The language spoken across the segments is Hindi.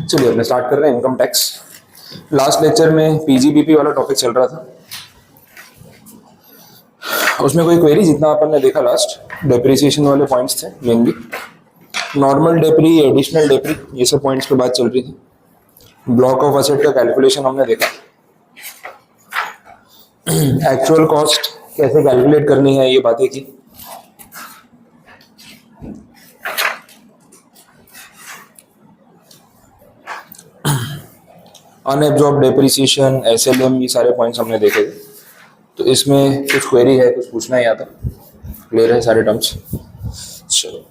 चलिए अपने स्टार्ट कर रहे हैं इनकम टैक्स। लास्ट लेक्चर में पीजीबीपी वाला टॉपिक चल रहा था, उसमें कोई क्वेरी जितना अपन ने देखा लास्ट डेप्रिसिएशन वाले पॉइंट्स थे मेनली, नॉर्मल डेप्री, एडिशनल डेप्री, ये सब पॉइंट्स पे बात चल रही थी। ब्लॉक ऑफ असेट का कैलकुलेशन हमने देखा, एक्चुअल कॉस्ट कैसे कैलकुलेट करनी है ये बातें की। अनएब्जॉर्ब डेप्रिसिएशन, एसएलएम, ये सारे पॉइंट्स हमने देखे थे। तो इसमें कुछ क्वेरी है, कुछ पूछना है या तो क्लियर है सारे टर्म्स। चलो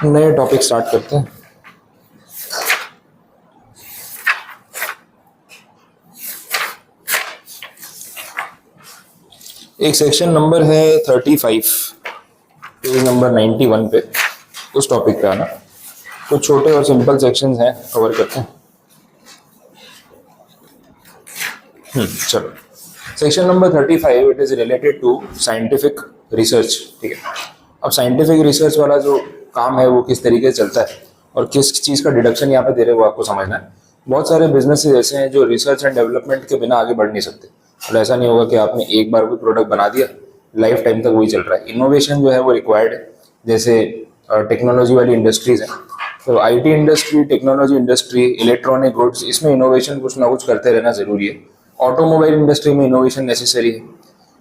नए टॉपिक स्टार्ट करते हैं। एक सेक्शन नंबर है 35, पेज नंबर 91 पे, उस टॉपिक पे आना। कुछ छोटे और सिंपल सेक्शंस हैं, कवर करते हैं। चलो section number 35, it is related to scientific research. ठीक है, अब साइंटिफिक रिसर्च वाला जो काम है वो किस तरीके से चलता है और किस चीज़ का डिडक्शन यहाँ पे दे रहे हैं वो आपको समझना है। बहुत सारे बिजनेसेस ऐसे हैं जो रिसर्च एंड डेवलपमेंट के बिना आगे बढ़ नहीं सकते। और ऐसा नहीं होगा कि आपने एक बार कोई प्रोडक्ट बना दिया, लाइफ टाइम तक वही चल रहा है। इनोवेशन जो है वो रिक्वायर्ड है। जैसे टेक्नोलॉजी वाली इंडस्ट्रीज हैं, तो IT industry, technology industry, electronic goods, इसमें इनोवेशन कुछ ना कुछ करते रहना जरूरी है। ऑटोमोबाइल इंडस्ट्री में इनोवेशन नेसेसरी है।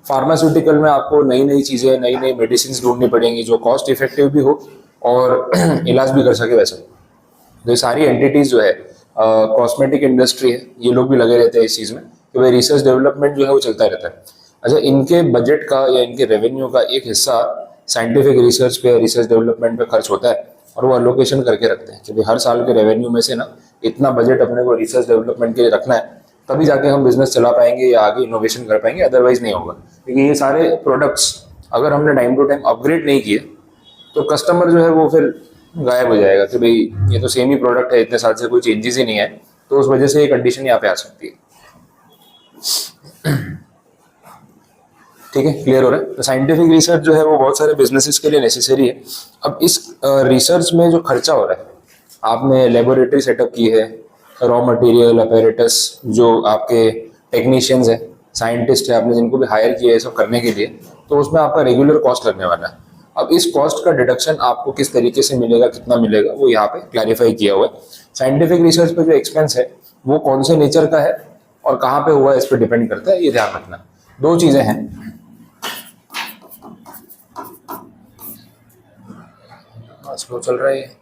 फार्मास्यूटिकल में आपको नई नई चीज़ें, नई नई मेडिसिन ढूंढनी पड़ेंगी जो कॉस्ट इफेक्टिव भी हो और इलाज भी कर सके। वैसे तो ये सारी एंटिटीज जो है, कॉस्मेटिक इंडस्ट्री है, ये लोग भी लगे रहते हैं इस चीज़ में कि भाई रिसर्च डेवलपमेंट जो है वो चलता रहता है। अच्छा, इनके बजट का या इनके रेवेन्यू का एक हिस्सा साइंटिफिक रिसर्च पे, रिसर्च डेवलपमेंट पे खर्च होता है और वो अलोकेशन करके रखते हैं कि भाई हर साल के रेवेन्यू में से ना इतना बजट अपने को रिसर्च डेवलपमेंट के लिए रखना है, तभी जाके हम बिजनेस चला पाएंगे या आगे इनोवेशन कर पाएंगे, अदरवाइज नहीं होगा। क्योंकि ये सारे प्रोडक्ट्स अगर हमने टाइम टू टाइम अपग्रेड नहीं किए तो कस्टमर जो है वो फिर गायब हो जाएगा कि भाई ये तो सेम ही प्रोडक्ट है, इतने साल से कोई चेंजेस ही नहीं है। तो उस वजह से ये कंडीशन यहाँ पे आ सकती है। ठीक है, क्लियर हो रहा है। तो साइंटिफिक रिसर्च जो है वो बहुत सारे बिजनेसेस के लिए नेसेसरी है। अब इस रिसर्च में जो खर्चा हो रहा है, आपने लेबोरेटरी सेटअप की है, रॉ मटेरियल, अपैरेटस, जो आपके टेक्नीशियंस हैं, साइंटिस्ट है, आपने जिनको भी हायर किया है सब करने के लिए, तो उसमें आपका रेगुलर कॉस्ट लगने वाला है। अब इस कॉस्ट का डिडक्शन आपको किस तरीके से मिलेगा, कितना मिलेगा, वो यहाँ पे क्लैरिफाई किया हुआ है। साइंटिफिक रिसर्च पे जो एक्सपेंस है वो कौन से नेचर का है और कहाँ पे हुआ है, इस पर डिपेंड करता है, ये ध्यान रखना। दो चीजें हैं, स्लो चल रहा है।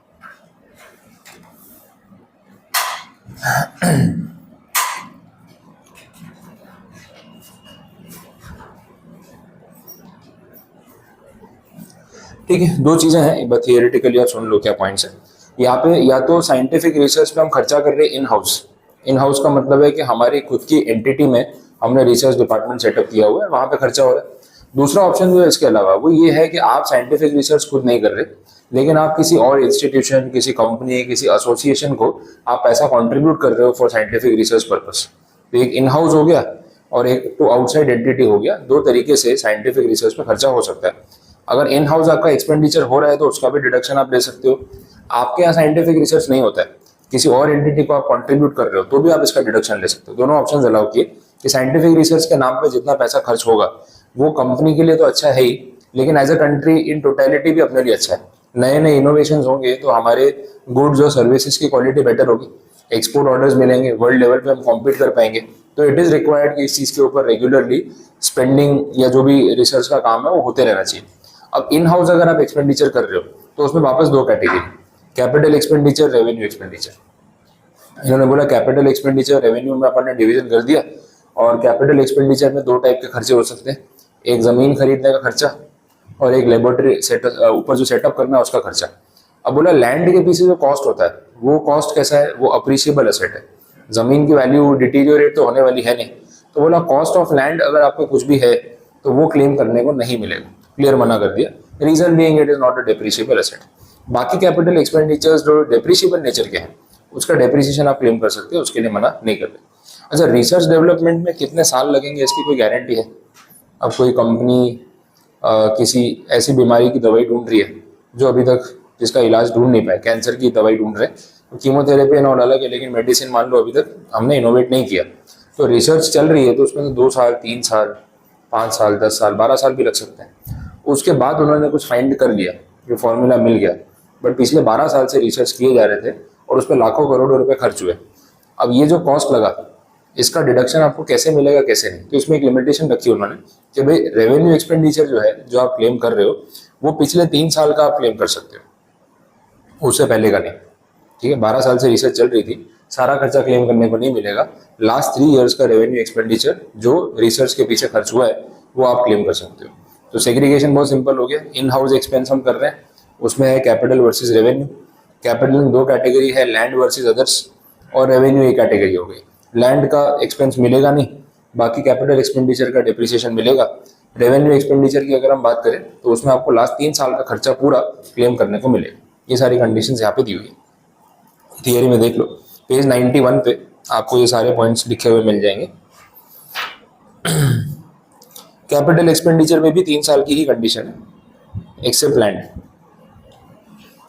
ठीक है, दो चीजें हैं, एक बार थियोरेटिकली आप सुन लो क्या पॉइंट्स है यहाँ पे। या तो साइंटिफिक रिसर्च पे हम खर्चा कर रहे हैं इन हाउस। इन हाउस का मतलब है कि हमारी खुद की एंटिटी में हमने रिसर्च डिपार्टमेंट सेटअप किया हुआ है, वहां पे खर्चा हो रहा है। दूसरा ऑप्शन जो है इसके अलावा वो ये है कि आप साइंटिफिक रिसर्च खुद नहीं कर रहे, लेकिन आप किसी और इंस्टीट्यूशन, किसी कंपनी, किसी एसोसिएशन को आप पैसा कॉन्ट्रीब्यूट कर रहे हो फॉर साइंटिफिक रिसर्च पर्पस। तो एक इन हाउस हो गया और एक तो आउटसाइड एंटिटी हो गया। दो तरीके से साइंटिफिक रिसर्च पे खर्चा हो सकता है। अगर इन हाउस आपका एक्सपेंडिचर हो रहा है तो उसका भी डिडक्शन आप ले सकते हो। आपके यहाँ साइंटिफिक रिसर्च नहीं होता है, किसी और एंटिटी को आप कंट्रीब्यूट कर रहे हो, तो भी आप इसका डिडक्शन ले सकते हो। दोनों ऑप्शन अलाउ किए कि साइंटिफिक रिसर्च के नाम पे जितना पैसा खर्च होगा वो कंपनी के लिए तो अच्छा है ही, लेकिन as a country in totality भी अपने लिए अच्छा है। नए नए इनोवेशन होंगे तो हमारे गुड्स और सर्विसेज की क्वालिटी बेटर होगी, एक्सपोर्ट ऑर्डर्स मिलेंगे, वर्ल्ड लेवल पे हम कॉम्पीट कर पाएंगे। तो इट इज रिक्वायर्ड कि इस चीज़ के ऊपर रेगुलरली स्पेंडिंग या जो भी रिसर्च का काम है वो होते रहना चाहिए। अब इन हाउस अगर आप एक्सपेंडिचर कर रहे हो तो उसमें वापस दो category, capital expenditure, revenue expenditure. इन्होंने बोला कैपिटल एक्सपेंडिचर, रेवेन्यू में अपन ने डिवीजन कर दिया। और कैपिटल एक्सपेंडिचर में दो टाइप के खर्चे हो सकते हैं, एक जमीन खरीदने का खर्चा और एक लेबोरेटरी सेटअप, ऊपर जो सेटअप करना है उसका खर्चा। अब बोला लैंड के पीछे जो कॉस्ट होता है वो कॉस्ट कैसा है, वो अप्रिशिएबल एसेट है। जमीन की वैल्यू डिटीरियोरेट तो होने वाली है नहीं, तो बोला कॉस्ट ऑफ लैंड अगर आपको कुछ भी है तो वो क्लेम करने को नहीं मिलेगा, क्लियर मना कर दिया। Reason being it is not a depreciable asset. बाकी कैपिटल एक्सपेंडिचर्स जो डेप्रिशिएबल नेचर के हैं उसका डेप्रिसिएशन आप क्लेम कर सकते हो, उसके लिए मना नहीं कर रहे। अच्छा, रिसर्च डेवलपमेंट में कितने साल लगेंगे इसकी कोई गारंटी है? अब कोई कंपनी किसी ऐसी बीमारी की दवाई ढूंढ रही है जो अभी तक जिसका इलाज ढूंढ नहीं पाए, कैंसर की दवाई ढूंढ रहे हैं, तो कीमोथेरेपी एंड ऑल अलग है, लेकिन मेडिसिन मान लो अभी तक हमने इनोवेट नहीं किया। तो रिसर्च चल रही है, तो उसमें तो 2 साल, 3 साल, 5 साल, 10 साल, 12 साल भी लग सकते हैं। उसके बाद उन्होंने कुछ फाइंड कर लिया, जो फॉर्मूला मिल गया, बट पिछले 12 साल से रिसर्च किए जा रहे थे और उस पर लाखों करोड़ों रुपए खर्च हुए। अब ये जो कॉस्ट लगा, इसका डिडक्शन आपको कैसे मिलेगा, कैसे नहीं, तो इसमें एक लिमिटेशन रखी उन्होंने कि भाई रेवेन्यू एक्सपेंडिचर जो है, जो आप क्लेम कर रहे हो, वो पिछले 3 साल का आप क्लेम कर सकते हो, उससे पहले का नहीं। ठीक है, 12 साल से रिसर्च चल रही थी, सारा खर्चा क्लेम करने को नहीं मिलेगा। लास्ट 3 ईयर्स का रेवेन्यू एक्सपेंडिचर जो रिसर्च के पीछे खर्च हुआ है, वो आप क्लेम कर सकते हो। तो सेग्रीगेशन बहुत सिंपल हो गया। इन हाउस एक्सपेंस हम कर रहे हैं, उसमें है कैपिटल वर्सेस रेवेन्यू। कैपिटल में 2 कैटेगरी है, लैंड वर्सेस अदर्स, और रेवेन्यू एक कैटेगरी हो गई। लैंड का एक्सपेंस मिलेगा नहीं, बाकी कैपिटल एक्सपेंडिचर का डिप्रिसिएशन मिलेगा। रेवेन्यू एक्सपेंडिचर की अगर हम बात करें, तो उसमें आपको लास्ट 3 साल का खर्चा पूरा क्लेम करने को मिलेगा। ये सारी कंडीशंस यहाँ पे दी हुई है, थियरी में देख लो, पेज 91 पे आपको ये सारे पॉइंट्स लिखे हुए मिल जाएंगे। कैपिटल एक्सपेंडिचर में भी 3 साल की ही कंडीशन है, एक्सेप्ट लैंड,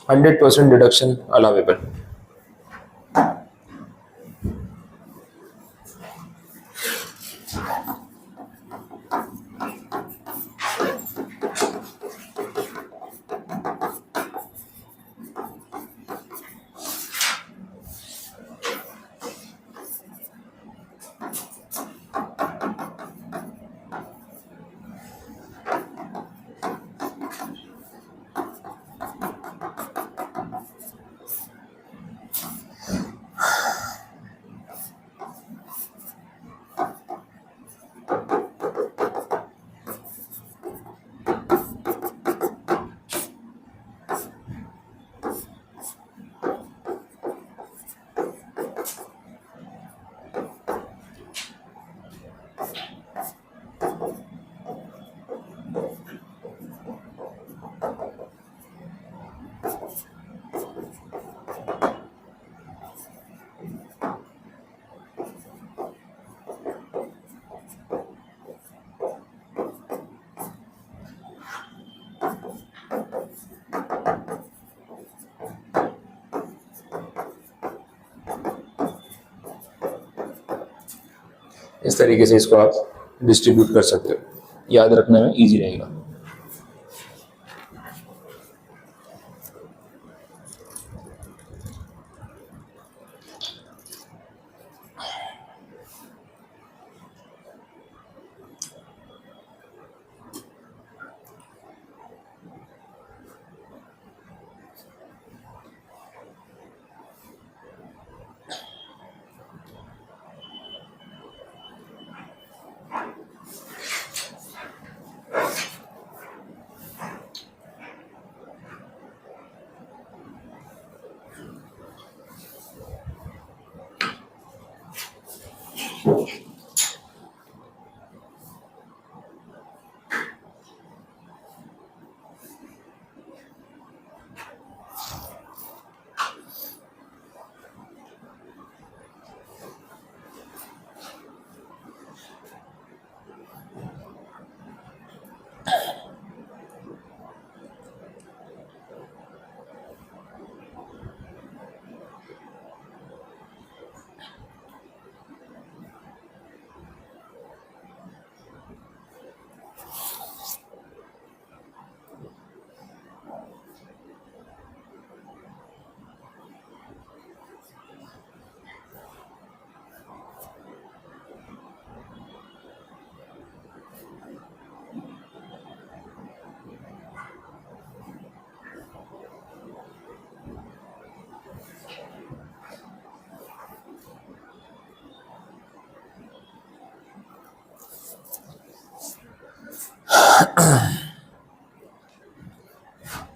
100% डिडक्शन अलावेबल। इस तरीके से इसको आप डिस्ट्रीब्यूट कर सकते हो, याद रखने में इजी रहेगा।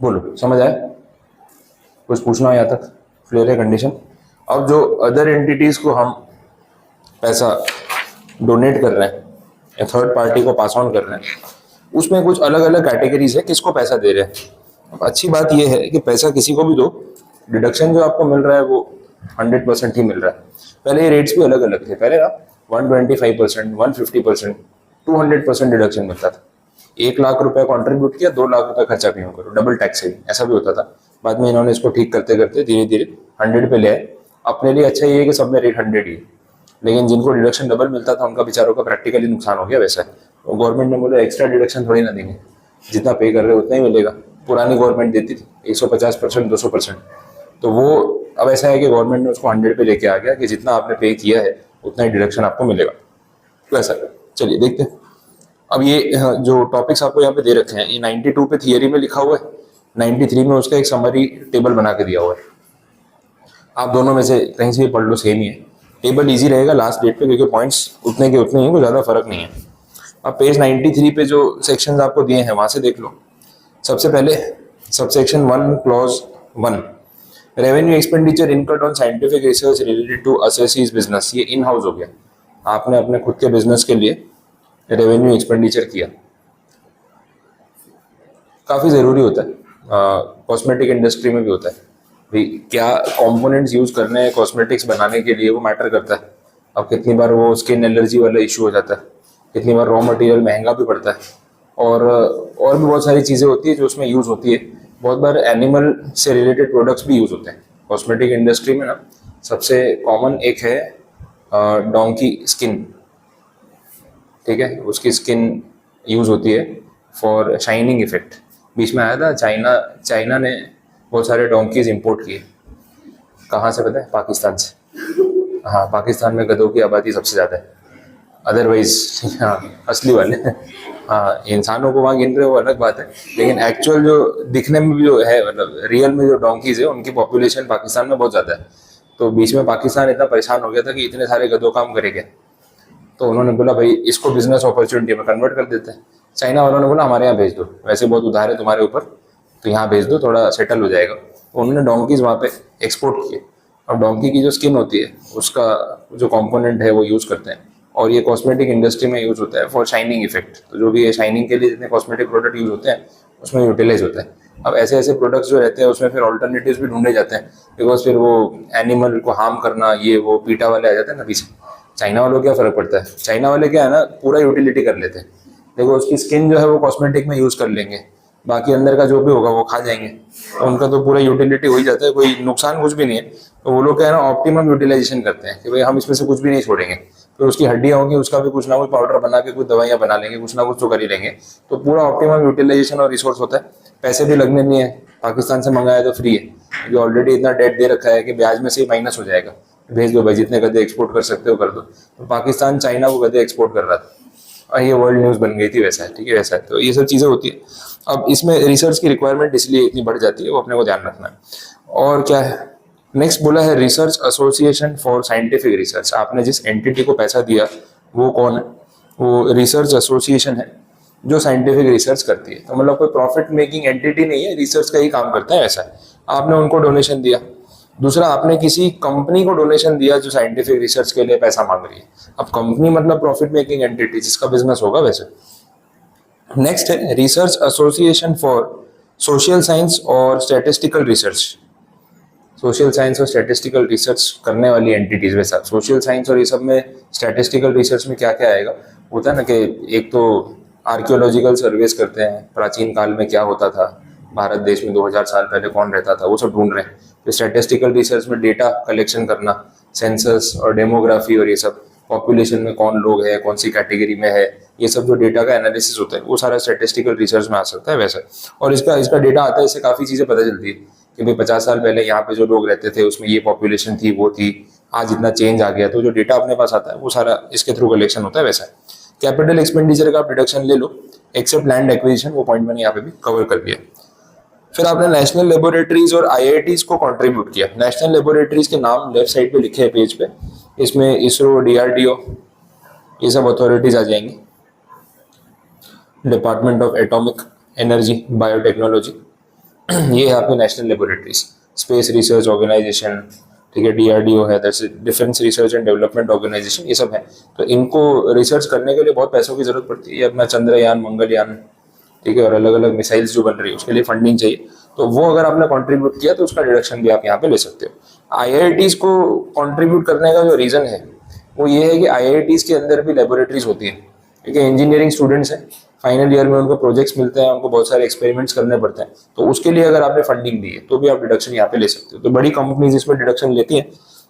बोलो, समझ आया? कुछ पूछना हो यहाँ तक? क्लियर है कंडीशन? अब जो अदर एंटिटीज को हम पैसा डोनेट कर रहे हैं या थर्ड पार्टी को पास ऑन कर रहे हैं, उसमें कुछ अलग अलग कैटेगरीज है किसको पैसा दे रहे हैं। अब अच्छी बात यह है कि पैसा किसी को भी दो, डिडक्शन जो आपको मिल रहा है वो 100% ही मिल रहा है। पहले ये रेट्स भी अलग अलग थे, पहले ना 125%, 150%, 200% डिडक्शन मिलता था। 1 लाख रुपए कॉन्ट्रीब्यूट किया, 2 लाख रुपए खर्चा क्यों करो, डबल टैक्स है, ऐसा भी होता था। बाद में इन्होंने इसको ठीक करते करते धीरे धीरे 100 पे ले आए। अपने लिए अच्छा ये है कि सब में रेट 100 ही है, लेकिन जिनको डिडक्शन डबल मिलता था उनका बेचारों का प्रैक्टिकली नुकसान हो गया। वैसा तो गवर्नमेंट ने बोला एक्स्ट्रा डिडक्शन थोड़ी ना देंगे, जितना पे कर रहे हो उतना ही मिलेगा। पुरानी गवर्नमेंट देती थी 150%, 200%, तो वो अब ऐसा है कि गवर्नमेंट ने उसको 100 पे लेके आ गया कि जितना आपने पे किया है उतना ही डिडक्शन आपको मिलेगा। तो ऐसा चलिए देखते हैं। अब ये जो टॉपिक्स आपको यहाँ पे दे रखे हैं, ये 92 पे थियरी में लिखा हुआ है, 93 में उसका एक समरी टेबल बना के दिया हुआ है। आप दोनों में से कहीं से भी पढ़ लो, सेम ही है। टेबल इजी रहेगा लास्ट डेट पे, क्योंकि पॉइंट्स उतने के उतने ही, कोई ज़्यादा फर्क नहीं है। अब पेज 93 पे जो सेक्शंस आपको दिए हैं वहां से देख लो। सबसे पहले subsection 1 clause 1, revenue expenditure incurred on scientific research related to assessee's business. ये इन हाउस हो गया, आपने अपने खुद के बिजनेस के लिए रेवेन्यू एक्सपेंडिचर किया। काफ़ी ज़रूरी होता है, कॉस्मेटिक इंडस्ट्री में भी होता है भाई, क्या कंपोनेंट्स यूज़ करने हैं कॉस्मेटिक्स बनाने के लिए, वो मैटर करता है। अब कितनी बार वो स्किन एलर्जी वाला इशू हो जाता है, कितनी बार रॉ मटेरियल महंगा भी पड़ता है, और भी बहुत सारी चीज़ें होती है जो उसमें यूज़ होती है। बहुत बार एनिमल से रिलेटेड प्रोडक्ट्स भी यूज़ होते हैं कॉस्मेटिक इंडस्ट्री में ना। सबसे कॉमन एक है डोंकी स्किन, ठीक है, उसकी स्किन यूज़ होती है फॉर शाइनिंग इफेक्ट। बीच में आया था चाइना ने बहुत सारे डोंकीज इंपोर्ट किए। कहाँ से पता है? पाकिस्तान से। हाँ, पाकिस्तान में गधों की आबादी सबसे ज़्यादा है, अदरवाइज हाँ असली वाले हाँ, इंसानों को वहाँ गिन रहे हो अलग बात है, लेकिन एक्चुअल जो दिखने में भी जो है, मतलब रियल में जो डोंकीज है उनकी पॉपुलेशन पाकिस्तान में बहुत ज़्यादा है। तो बीच में पाकिस्तान इतना परेशान हो गया था कि इतने सारे गधों काम करेंगे, तो उन्होंने बोला भाई इसको बिजनेस अपॉर्चुनिटी में कन्वर्ट कर देते हैं। चाइना वालों ने बोला हमारे यहाँ भेज दो, वैसे बहुत उधार है तुम्हारे ऊपर, तो यहाँ भेज दो, थोड़ा सेटल हो जाएगा। तो उन्होंने डोंकीज वहाँ पे एक्सपोर्ट किए। अब डोंकी की जो स्किन होती है उसका जो कंपोनेंट है वो यूज़ करते हैं, और ये कॉस्मेटिक इंडस्ट्री में यूज़ होता है फॉर शाइनिंग इफेक्ट। तो जो भी ये शाइनिंग के लिए जितने कॉस्मेटिक प्रोडक्ट यूज़ होते हैं उसमें यूटिलाइज होता है। अब ऐसे ऐसे प्रोडक्ट्स जो रहते हैं उसमें फिर ऑल्टरनेटिव्स भी ढूंढे जाते हैं, बिकॉज फिर वो एनिमल को हार्म करना, ये वो पीटा वाले आ जाते हैं ना पीछे। चाइना वालों क्या फ़र्क पड़ता है, चाइना वाले क्या है ना, पूरा यूटिलिटी कर लेते हैं। देखो उसकी स्किन जो है वो कॉस्मेटिक में यूज़ कर लेंगे, बाकी अंदर का जो भी होगा वो खा जाएंगे, तो उनका तो पूरा यूटिलिटी हो ही जाता है, कोई नुकसान कुछ भी नहीं है। तो वो लोग क्या है ना, ऑप्टिमम यूटिलाइजेशन करते हैं कि भाई हम इसमें से कुछ भी नहीं छोड़ेंगे। फिर उसकी हड्डियाँ होंगी, उसका भी कुछ ना कुछ पाउडर बना के कुछ दवाइयाँ बना लेंगे, कुछ ना कुछ तो कर ही लेंगे। तो पूरा ऑप्टिमम यूटिलाइजेशन और रिसोर्स होता है। पैसे भी लगने नहीं है, पाकिस्तान से मंगाया तो फ्री है, क्योंकि ऑलरेडी इतना डेट दे रखा है कि ब्याज में से ही माइनस हो जाएगा। भेज दो भाई, जितने गधे एक्सपोर्ट कर सकते हो कर दो। तो पाकिस्तान चाइना को गधे एक्सपोर्ट कर रहा था और ये वर्ल्ड न्यूज़ बन गई थी। वैसा है, ठीक है, वैसा है। तो ये सब चीज़ें होती है। अब इसमें रिसर्च की रिक्वायरमेंट इसलिए इतनी बढ़ जाती है, वो अपने को ध्यान रखना है। और क्या है नेक्स्ट बोला है, research association for scientific research. आपने जिस एंटिटी को पैसा दिया वो कौन है? वो रिसर्च एसोसिएशन है जो साइंटिफिक रिसर्च करती है। तो मतलब कोई प्रॉफिट मेकिंग एंटिटी नहीं है, रिसर्च का ही काम करता है। ऐसा है, आपने उनको डोनेशन दिया। दूसरा, आपने किसी कंपनी को डोनेशन दिया जो साइंटिफिक रिसर्च के लिए पैसा मांग रही है। अब कंपनी मतलब प्रॉफिट मेकिंग एंटिटी जिसका बिजनेस होगा वैसे। नेक्स्ट है research association for social science और स्टैटिस्टिकल रिसर्च। सोशल साइंस और स्टैटिस्टिकल रिसर्च करने वाली एंटिटीज। वैसा सोशल साइंस और ये सब में स्टैटिस्टिकल रिसर्च में क्या क्या आएगा, होता है ना कि एक तो आर्कियोलॉजिकल सर्वेस करते हैं, प्राचीन काल में क्या होता था भारत देश में, 2000 साल पहले कौन रहता था, वो सब ढूंढ रहे हैं। फिर स्टैटिस्टिकल रिसर्च में डेटा कलेक्शन करना, सेंसस और डेमोग्राफी और ये सब, पॉपुलेशन में कौन लोग है, कौन सी कैटेगरी में है, ये सब जो डेटा का एनालिसिस होता है वो सारा स्टैटिस्टिकल रिसर्च में आ सकता है वैसा। और इसका डेटा आता है, इससे काफ़ी चीज़ें पता चलती है कि भाई 50 साल पहले यहाँ पे जो लोग रहते थे उसमें ये पॉपुलेशन थी, वो थी, आज इतना चेंज आ गया। तो जो डेटा अपने पास आता है वो सारा इसके थ्रू कलेक्शन होता है वैसा। कैपिटल एक्सपेंडिचर का आप डिडक्शन ले लो, एक्सेप्ट लैंड एक्विजिशन, वो पॉइंट मैंने यहाँ पे भी कवर कर दिया। फिर आपने नेशनल लेबोरेटरीज और आईआईटीज को कंट्रीब्यूट किया। नेशनल लेबोरेटरीज के नाम लेफ्ट साइड पे लिखे हैं पेज पे, इसमें इसरो, डीआरडीओ, ये सब अथॉरिटीज आ जाएंगी। Department of atomic energy biotechnology, ये है आपके national laboratories. Space research organisation, ठीक है, डीआरडीओ है, that's defence research and development organisation, ये सब है। तो इनको रिसर्च करने के लिए बहुत पैसों की जरूरत पड़ती है। अपना चंद्रयान, मंगलयान, ठीक है, और अलग अलग मिसाइल्स जो बन रही है उसके लिए फंडिंग चाहिए। तो वो अगर आपने कंट्रीब्यूट किया तो उसका डिडक्शन भी आप यहाँ पे ले सकते हो। आईआईटीज को कंट्रीब्यूट करने का जो रीज़न है वो ये है कि आईआईटीज के अंदर भी लेबोरेटरीज होती है, क्योंकि इंजीनियरिंग स्टूडेंट्स हैं, फाइनल ईयर में उनको प्रोजेक्ट्स मिलते हैं, उनको बहुत सारे एक्सपेरिमेंट्स करने पड़ते हैं, तो उसके लिए अगर आपने फंडिंग दी है तो भी आप डिडक्शन यहाँ पे ले सकते हो। तो बड़ी कंपनीज इसमें डिडक्शन लेती हैं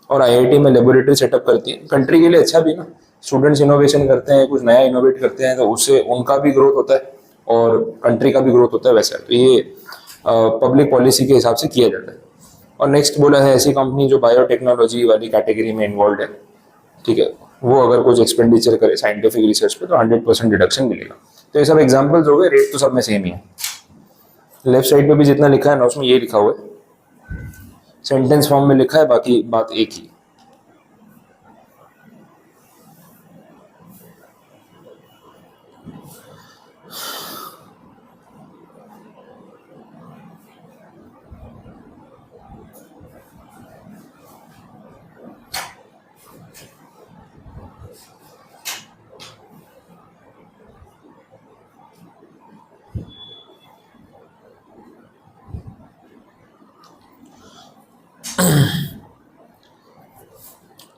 और आईआईटी में लेबोरेटरी सेटअप करती है। कंट्री के लिए अच्छा भी ना, स्टूडेंट्स इनोवेशन करते हैं, कुछ नया इनोवेट करते हैं, तो उससे उनका भी ग्रोथ होता है और कंट्री का भी ग्रोथ होता है वैसे। तो ये पब्लिक पॉलिसी के हिसाब से किया जाता है। और नेक्स्ट बोला है ऐसी कंपनी जो बायोटेक्नोलॉजी वाली कैटेगरी में इन्वॉल्व है, ठीक है, वो अगर कुछ एक्सपेंडिचर करे साइंटिफिक रिसर्च पे तो 100% डिडक्शन मिलेगा। तो ये सब एग्जांपल्स हो गए, रेट तो सब में सेम ही है। लेफ्ट साइड पे भी जितना लिखा है ना उसमें ये लिखा हुआ है, सेंटेंस फॉर्म में लिखा है, बाकी बात एक ही।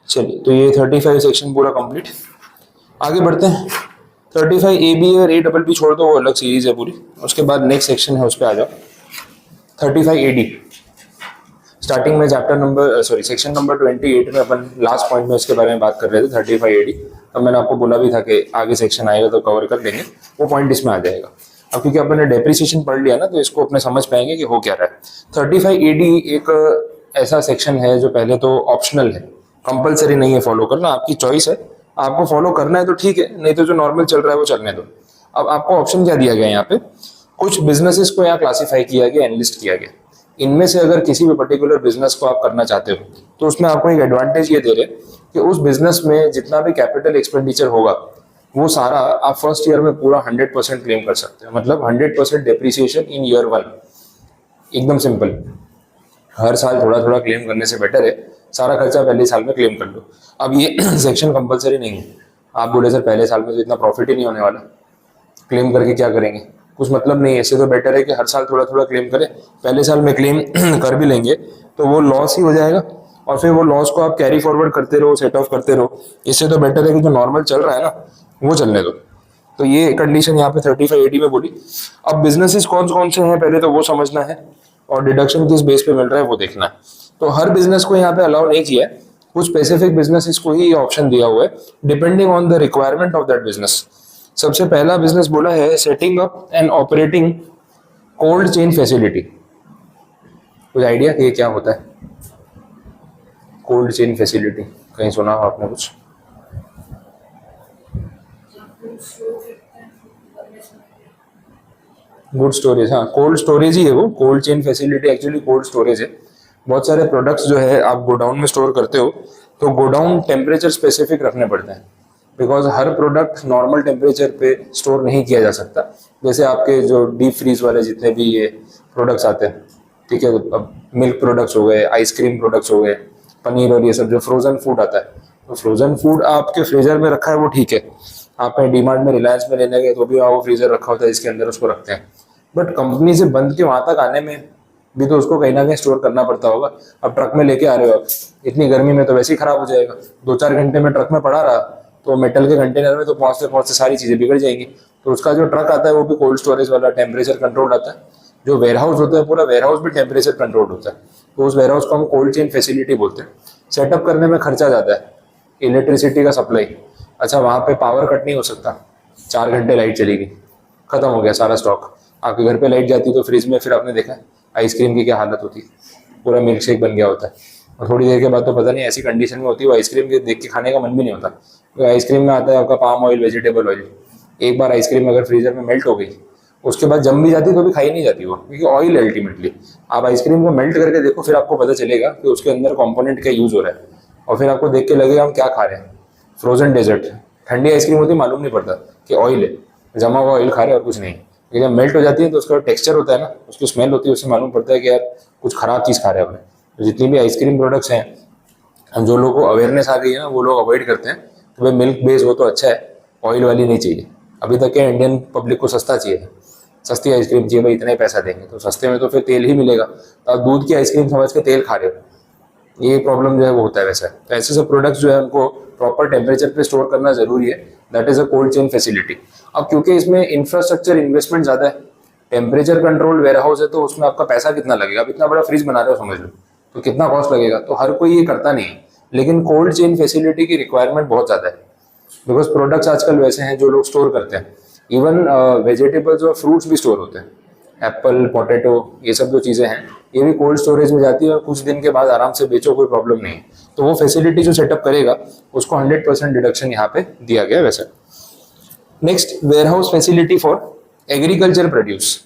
चलिए, तो ये 35 सेक्शन पूरा कंप्लीट। आगे बढ़ते हैं। 35 ए बी और ए डबल बी छोड़ दो, वो अलग सीरीज है पूरी। उसके बाद नेक्स्ट सेक्शन है, उस पर आ जाओ। 35 ए डी स्टार्टिंग में चैप्टर नंबर सेक्शन नंबर 28 में अपन लास्ट पॉइंट में उसके बारे में बात कर रहे थे 35 ए डी। तो मैंने आपको बोला भी था कि आगे सेक्शन आएगा तो कवर कर लेंगे, वो पॉइंट इसमें आ जाएगा। अब क्योंकि अपन ने डेप्रिसिएशन पढ़ लिया ना, तो इसको अपने समझ पाएंगे कि हो क्या रहा है। 35 ए डी एक ऐसा सेक्शन है जो पहले तो ऑप्शनल है, कंपलसरी नहीं है फॉलो करना, आपकी चॉइस है। आपको फॉलो करना है तो ठीक है, नहीं तो जो नॉर्मल चल रहा है वो चलने दो। अब आपको ऑप्शन क्या दिया गया है यहाँ पे, कुछ बिजनेसेस को यहाँ क्लासीफाई किया गया, एनलिस्ट किया गया। इनमें से अगर किसी भी पर्टिकुलर बिजनेस को आप करना चाहते हो तो उसमें आपको एक एडवांटेज ये दे रहे कि उस बिजनेस में जितना भी कैपिटल एक्सपेंडिचर होगा वो सारा आप फर्स्ट ईयर में पूरा 100% क्लेम कर सकते हो। मतलब 100% डेप्रिसिएशन इन ईयर 1। एकदम सिंपल, हर साल थोड़ा थोड़ा क्लेम करने से बेटर है सारा खर्चा पहले साल में क्लेम कर लो। अब ये सेक्शन कंपलसरी नहीं है। आप बोले सर पहले साल में तो इतना प्रॉफिट ही नहीं होने वाला, क्लेम करके क्या करेंगे, कुछ मतलब नहीं है। इससे तो बेटर है कि हर साल थोड़ा थोड़ा क्लेम करें। पहले साल में क्लेम कर भी लेंगे तो वो लॉस ही हो जाएगा और फिर वो लॉस को आप कैरी फॉरवर्ड करते रहो, सेट ऑफ करते रहो। इससे तो बेटर है कि जो नॉर्मल चल रहा है ना वो चलने दो। तो ये कंडीशन यहाँ पे 35 एडी में बोली। अब बिजनेसेस कौन कौन से हैं पहले तो वो समझना है और डिडक्शन किस बेस पे मिल रहा है वो देखना है। तो हर बिजनेस को यहाँ पे अलाउ नहीं किया है, कुछ स्पेसिफिक बिजनेसेस को ही ऑप्शन दिया हुआ है depending on the requirement of that business. सबसे पहला बिजनेस बोला है setting up and operating cold chain facility. कुछ आइडिया कि ये क्या होता है कोल्ड चेन फैसिलिटी, कहीं सुना हो आपने कुछ? गुड स्टोरेज, हाँ कोल्ड स्टोरेज ही है वो। Cold chain facility actually cold storage है। बहुत सारे प्रोडक्ट्स जो है आप गोडाउन में स्टोर करते हो तो गोडाउन टेम्परेचर स्पेसिफिक रखने पड़ते हैं, because her product normal temperature पे स्टोर नहीं किया जा सकता। जैसे आपके जो डीप फ्रीज वाले जितने भी ये प्रोडक्ट्स आते हैं, ठीक है, अब मिल्क प्रोडक्ट्स हो गए, आइसक्रीम प्रोडक्ट्स हो गए, पनीर और ये सब जो फ्रोजन फूड आता है, तो फ्रोजन फूड आपके फ्रीजर में रखा है वो ठीक है। आप डीमार्ट में रिलायंस में लेने गए तो भी वो फ्रीजर रखा होता है इसके अंदर उसको रखते हैं, बट कंपनी से बंद के वहां तक आने में भी तो उसको कहीं ना कहीं स्टोर करना पड़ता होगा। अब ट्रक में लेके आ रहे हो आप, इतनी गर्मी में तो वैसे ही खराब हो जाएगा। 2-4 घंटे में ट्रक में पड़ा रहा तो मेटल के कंटेनर में तो पहुंचते पहुंचते सारी चीजें बिगड़ जाएंगी। तो उसका जो ट्रक आता है वो भी कोल्ड स्टोरेज वाला टेम्परेचर कंट्रोल आता है। जो वेयर हाउस होता है पूरा वेयर हाउस भी टेम्परेचर कंट्रोल होता है, तो उस वेयर हाउस को हम कोल्ड चेन फैसिलिटी बोलते हैं। सेटअप करने में खर्चा ज़्यादा है, इलेक्ट्रिसिटी का सप्लाई। अच्छा, वहाँ पे पावर कट नहीं हो सकता, 4 घंटे लाइट चलेगी, खत्म हो गया सारा स्टॉक। आपके घर पे लाइट जाती तो फ्रिज में फिर आपने देखा आइसक्रीम की क्या हालत होती है, पूरा मिल्क शेक बन गया होता है। और थोड़ी देर के बाद तो पता नहीं ऐसी कंडीशन में होती है वो आइसक्रीम के देख के खाने का मन भी नहीं होता। तो आइसक्रीम में आता है आपका पाम ऑयल, वेजिटेबल ऑयल। एक बार आइसक्रीम अगर फ्रीजर में मेल्ट हो गई उसके बाद जम भी जाती तो भी खाई नहीं जाती वो, क्योंकि ऑयल अल्टीमेटली। आप आइसक्रीम को मेल्ट करके देखो, फिर आपको पता चलेगा कि उसके अंदर कंपोनेंट क्या यूज हो रहा है, और फिर आपको देख के लगेगा हम क्या खा रहे हैं। फ्रोजन डेजर्ट, ठंडी आइसक्रीम होती है मालूम नहीं पड़ता कि ऑयल है, जमा हुआ ऑयल खा रहे हैं और कुछ नहीं। जब मेल्ट हो जाती है तो उसका टेक्सचर होता है ना, उसकी स्मेल होती है, उससे मालूम पड़ता है कि यार कुछ खराब चीज़ खा रहे हैं हमने। तो जितनी भी आइसक्रीम प्रोडक्ट्स हैं, हम जो लोगों को अवेयरनेस आ गई है ना वो लोग अवॉइड करते हैं कि भाई मिल्क बेस वो तो अच्छा है, ऑयल वाली नहीं चाहिए। अभी तक के इंडियन पब्लिक को सस्ता चाहिए, सस्ती आइसक्रीम चाहिए, भाई इतना ही पैसा देंगे तो सस्ते में तो फिर तेल ही मिलेगा। तो आप दूध की आइसक्रीम समझ के तेल खा रहे हो, ये प्रॉब्लम जो है वो होता है वैसा। तो ऐसे सब प्रोडक्ट्स जो है उनको प्रॉपर टेम्परेचर पे स्टोर करना जरूरी है, that is a cold chain facility. अब क्योंकि इसमें इंफ्रास्ट्रक्चर इन्वेस्टमेंट ज्यादा है, टेम्परेचर कंट्रोल वेयर हाउस है, तो उसमें आपका पैसा कितना लगेगा? अब इतना बड़ा फ्रिज बना रहे हो समझ लो, तो कितना कॉस्ट लगेगा? तो हर कोई ये करता नहीं है, लेकिन कोल्ड चेन फैसिलिटी की रिक्वायरमेंट बहुत ज्यादा है, बिकॉज प्रोडक्ट्स आजकल वैसे हैं जो लोग स्टोर करते हैं। इवन वेजिटेबल्स और फ्रूट्स भी स्टोर होते हैं, एप्पल, पोटैटो, ये सब जो चीज़ें हैं ये भी कोल्ड स्टोरेज में जाती है और कुछ दिन के बाद आराम से बेचो, कोई प्रॉब्लम नहीं है। तो वो फैसिलिटी जो सेटअप करेगा उसको 100% डिडक्शन यहाँ पे दिया गया है वैसे। Next, warehouse facility for agriculture produce.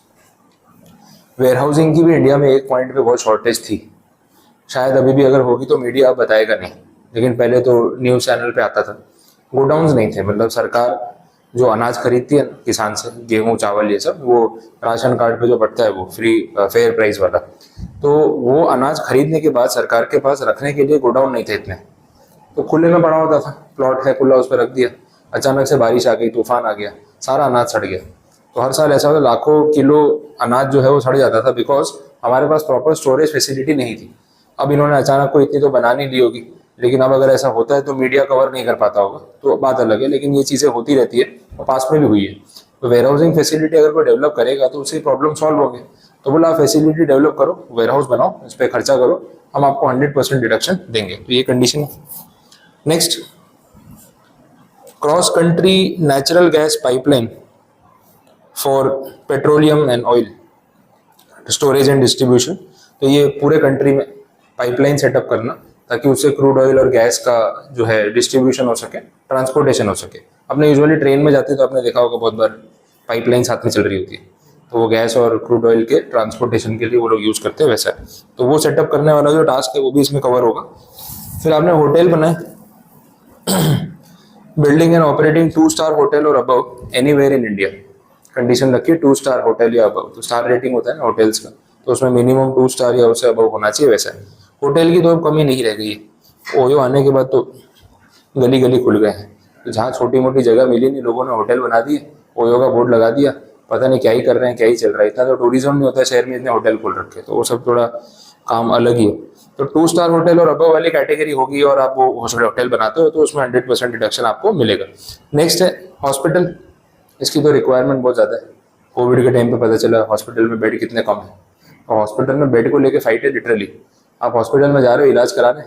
Warehousing की भी इंडिया में एक पॉइंट पे बहुत शॉर्टेज थी, शायद अभी भी अगर होगी तो मीडिया अब बताएगा नहीं, लेकिन पहले तो न्यूज़ चैनल पे आता था। गोडाउन्स नहीं थे, मतलब सरकार जो अनाज खरीदती है किसान से, गेहूं, चावल, ये सब, वो राशन कार्ड पे जो बढ़ता है वो फ्री फेयर प्राइस वाला, तो वो अनाज खरीदने के बाद सरकार के पास रखने के लिए गोडाउन नहीं थे इतने, तो खुले में पड़ा होता था, प्लॉट है खुला, उस पर रख दिया, अचानक से बारिश आ गई, तूफान आ गया, सारा अनाज सड़ गया। तो हर साल ऐसा होता, लाखों किलो अनाज जो है वो सड़ जाता था, बिकॉज हमारे पास प्रॉपर स्टोरेज फैसिलिटी नहीं थी। अब इन्होंने अचानक को इतनी तो बना नहीं ली होगी, लेकिन अब अगर ऐसा होता है तो मीडिया कवर नहीं कर पाता होगा, तो बात अलग है, लेकिन ये चीज़ें होती रहती है और पास में भी हुई है। तो वेयर हाउसिंग फैसिलिटी अगर कोई डेवलप करेगा तो उससे प्रॉब्लम सॉल्व होंगे। तो बोला फैसिलिटी डेवलप करो, वेयर हाउस बनाओ, इस पर खर्चा करो, हम आपको 100% डिडक्शन देंगे। तो ये कंडीशन है। Next, cross country natural gas pipeline for petroleum and oil storage and distribution. तो ये पूरे कंट्री में पाइपलाइन सेटअप करना, ताकि उससे क्रूड ऑयल और गैस का जो है डिस्ट्रीब्यूशन हो सके, ट्रांसपोर्टेशन हो सके। अपने यूजुअली ट्रेन में जाते तो आपने देखा होगा बहुत बार पाइपलाइन साथ में चल रही होती है, तो वो गैस और क्रूड ऑयल के ट्रांसपोर्टेशन के लिए वो लोग यूज़ करते हैं वैसा। तो वो सेटअप करने वाला जो टास्क है वो भी इसमें कवर होगा। फिर आपने होटल बनाए, building and operating 2 star hotel और above anywhere in India. Condition रखिए 2 स्टार होटल या अबव, तो स्टार रेटिंग होता है ना होटल्स का, तो उसमें मिनिमम 2 स्टार या उससे अबव होना चाहिए वैसा। होटल की तो अब कमी नहीं रह गई है, ओयो आने के बाद तो गली गली खुल गए हैं, तो जहाँ छोटी मोटी जगह मिली नहीं लोगों ने होटल बना दिए, ओयो का बोर्ड लगा दिया, पता नहीं क्या ही कर रहे हैं, क्या ही चल रहा है। इतना तो टूरिज्म नहीं होता है शहर में, इतने होटल खोल रखे, तो वो सब थोड़ा काम अलग ही है। तो 2 स्टार होटल और अबव वाली कैटेगरी होगी और आप वो होटल बनाते हो तो उसमें 100% डिडक्शन आपको मिलेगा। नेक्स्ट है हॉस्पिटल, इसकी तो रिक्वायरमेंट बहुत ज़्यादा है। कोविड के टाइम पे पता चला हॉस्पिटल में बेड कितने कम है, और हॉस्पिटल में बेड को लेके फाइट है लिटरली। आप हॉस्पिटल में जा रहे हो इलाज कराने,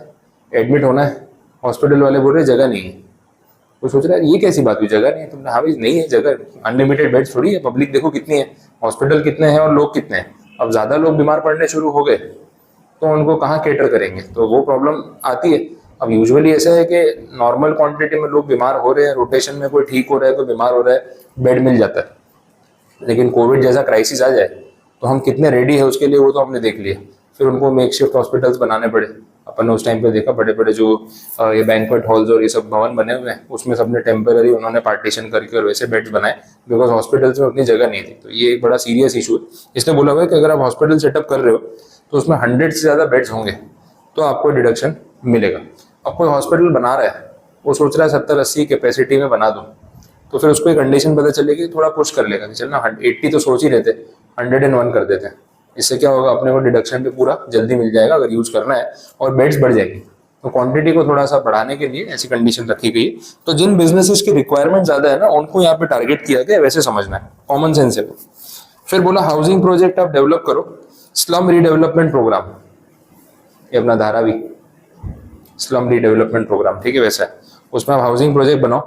एडमिट होना है, हॉस्पिटल वाले बोल रहे जगह नहीं है। वो सोच रहा है ये कैसी बात हुई, जगह नहीं है? तुमने हाँ भाई नहीं है जगह, अनलिमिटेड बेड थोड़ी है, पब्लिक देखो कितनी है, हॉस्पिटल कितने हैं और लोग कितने हैं। अब ज़्यादा लोग बीमार पड़ने शुरू हो गए तो उनको कहाँ केटर करेंगे, तो वो प्रॉब्लम आती है। अब यूजुअली ऐसा है कि नॉर्मल क्वांटिटी में लोग बीमार हो रहे हैं, रोटेशन में कोई ठीक हो रहा है, कोई बीमार हो रहा है, बेड मिल जाता है। लेकिन कोविड जैसा क्राइसिस आ जाए तो हम कितने रेडी है उसके लिए, वो तो हमने देख लिया। फिर उनको मेकशिफ्ट हॉस्पिटल्स बनाने पड़े। अपन ने उस टाइम पे देखा बड़े बड़े जो ये बैंक्वेट हॉल्स और ये सब भवन बने हुए हैं, उसमें सबने टेम्पररी उन्होंने पार्टीशन करके और वैसे बेड्स बनाए, बिकॉज हॉस्पिटल्स में उतनी जगह नहीं थी। तो ये एक बड़ा सीरियस इशू है। इसने बोला हुआ है कि अगर आप हॉस्पिटल सेटअप कर रहे हो तो उसमें 100 से ज़्यादा बेड्स होंगे तो आपको डिडक्शन मिलेगा। अब कोई हॉस्पिटल बना रहा है, वो सोच रहा है 70-80 कैपेसिटी में बना दूँ, तो फिर उसको एक कंडीशन पता चलेगी, थोड़ा पुश कर लेगा कि चल ना 80 तो सोच ही रहते, 101 कर देते हैं। इससे क्या होगा, अपने को डिडक्शन पे पूरा जल्दी मिल जाएगा अगर यूज करना है, और बेड्स बढ़ जाएगी। तो क्वांटिटी को थोड़ा सा बढ़ाने के लिए ऐसी कंडीशन रखी गई है। तो जिन बिजनेसेस की रिक्वायरमेंट ज्यादा है ना, उनको यहाँ पे टारगेट किया गया, वैसे समझना है, कॉमन सेंस है। फिर बोला हाउसिंग प्रोजेक्ट आप डेवलप करो, स्लम रीडेवलपमेंट प्रोग्राम, ये अपना धारावी स्लम रीडेवलपमेंट प्रोग्राम, ठीक है वैसा है। उसमें आप हाउसिंग प्रोजेक्ट बनाओ,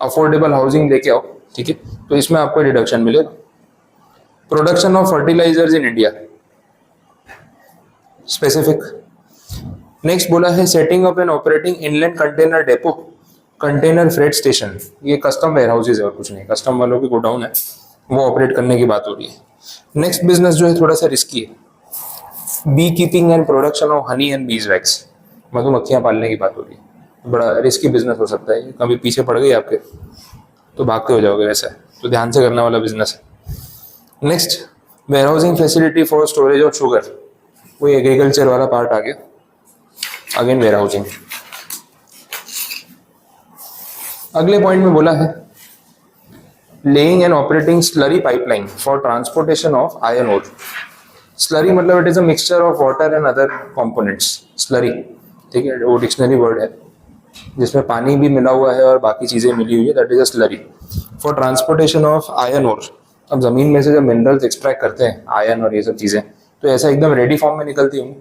अफोर्डेबल हाउसिंग लेके आओ, ठीक है, तो इसमें आपको डिडक्शन मिलेगा। Production of fertilisers in India specific. Next बोला है setting up and operating inland container depot, container freight station. ये कस्टम वेयर हाउसेज है और कुछ नहीं, कस्टम वालों की गोडाउन है, वो ऑपरेट करने की बात हो रही है। नेक्स्ट बिजनेस जो है थोड़ा सा रिस्की है, beekeeping and production of honey and beeswax, मधुमक्खियां पालने की बात हो रही है। बड़ा रिस्की बिजनेस हो सकता है, कभी पीछे पड़ गई आपके तो भागते हो जाओगे वैसा है, तो ध्यान से करने वाला बिजनेस है। Next warehousing facility for storage of sugar, वही एग्रीकल्चर वाला पार्ट आ गया, अगेन वेयर हाउसिंग। अगले पॉइंट में बोला है laying and operating slurry pipeline for transportation of iron ore. Slurry मतलब it is a mixture of water and other components. Slurry ठीक है, वो डिक्शनरी वर्ड है जिसमें पानी भी मिला हुआ है और बाकी चीज़ें मिली हुई है, that is a slurry. For transportation of iron ore, अब ज़मीन में से जब मिनरल्स एक्सट्रैक्ट करते हैं आयरन और ये सब चीज़ें, तो ऐसा एकदम रेडी फॉर्म में निकलती होंगी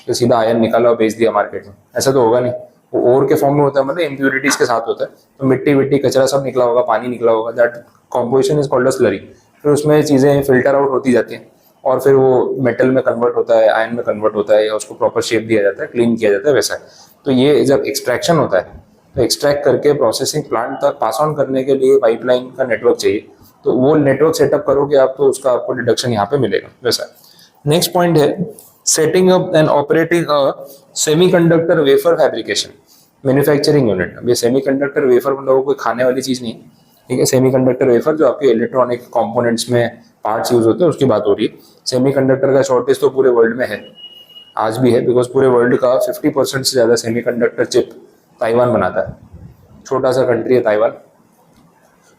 तो सीधा आयरन निकाला और बेच दिया मार्केट में, ऐसा तो होगा नहीं। वो ओर के फॉर्म में होता है, मतलब इम्प्यूरिटीज के साथ होता है, तो मिट्टी विट्टी कचरा सब निकला होगा, पानी निकला होगा, that composition is called a slurry. फिर उसमें चीज़ें फिल्टर आउट होती जाती हैं और फिर वो मेटल में कन्वर्ट होता है, आयरन में कन्वर्ट होता है, या उसको प्रॉपर शेप दिया जाता है, क्लीन किया जाता है, वैसा है। तो ये जब एक्सट्रैक्शन होता है तो एक्सट्रैक्ट करके प्रोसेसिंग प्लांट तक पास ऑन करने के लिए पाइपलाइन का नेटवर्क चाहिए, तो वो नेटवर्क सेटअप करोगे आप तो उसका आपको डिडक्शन यहाँ पे मिलेगा, वैसा। नेक्स्ट पॉइंट है setting up and operating a semiconductor wafer fabrication manufacturing unit. अब ये सेमीकंडक्टर वेफर मतलब कोई खाने वाली चीज़ नहीं है, ठीक है। सेमीकंडक्टर वेफर जो आपके इलेक्ट्रॉनिक कंपोनेंट्स में पार्ट्स यूज होते हैं उसकी बात हो रही है। सेमीकंडक्टर का शॉर्टेज तो पूरे वर्ल्ड में है, आज भी है, बिकॉज पूरे वर्ल्ड का 50% से ज़्यादा सेमीकंडक्टर चिप ताइवान बनाता है। छोटा सा कंट्री है ताइवान,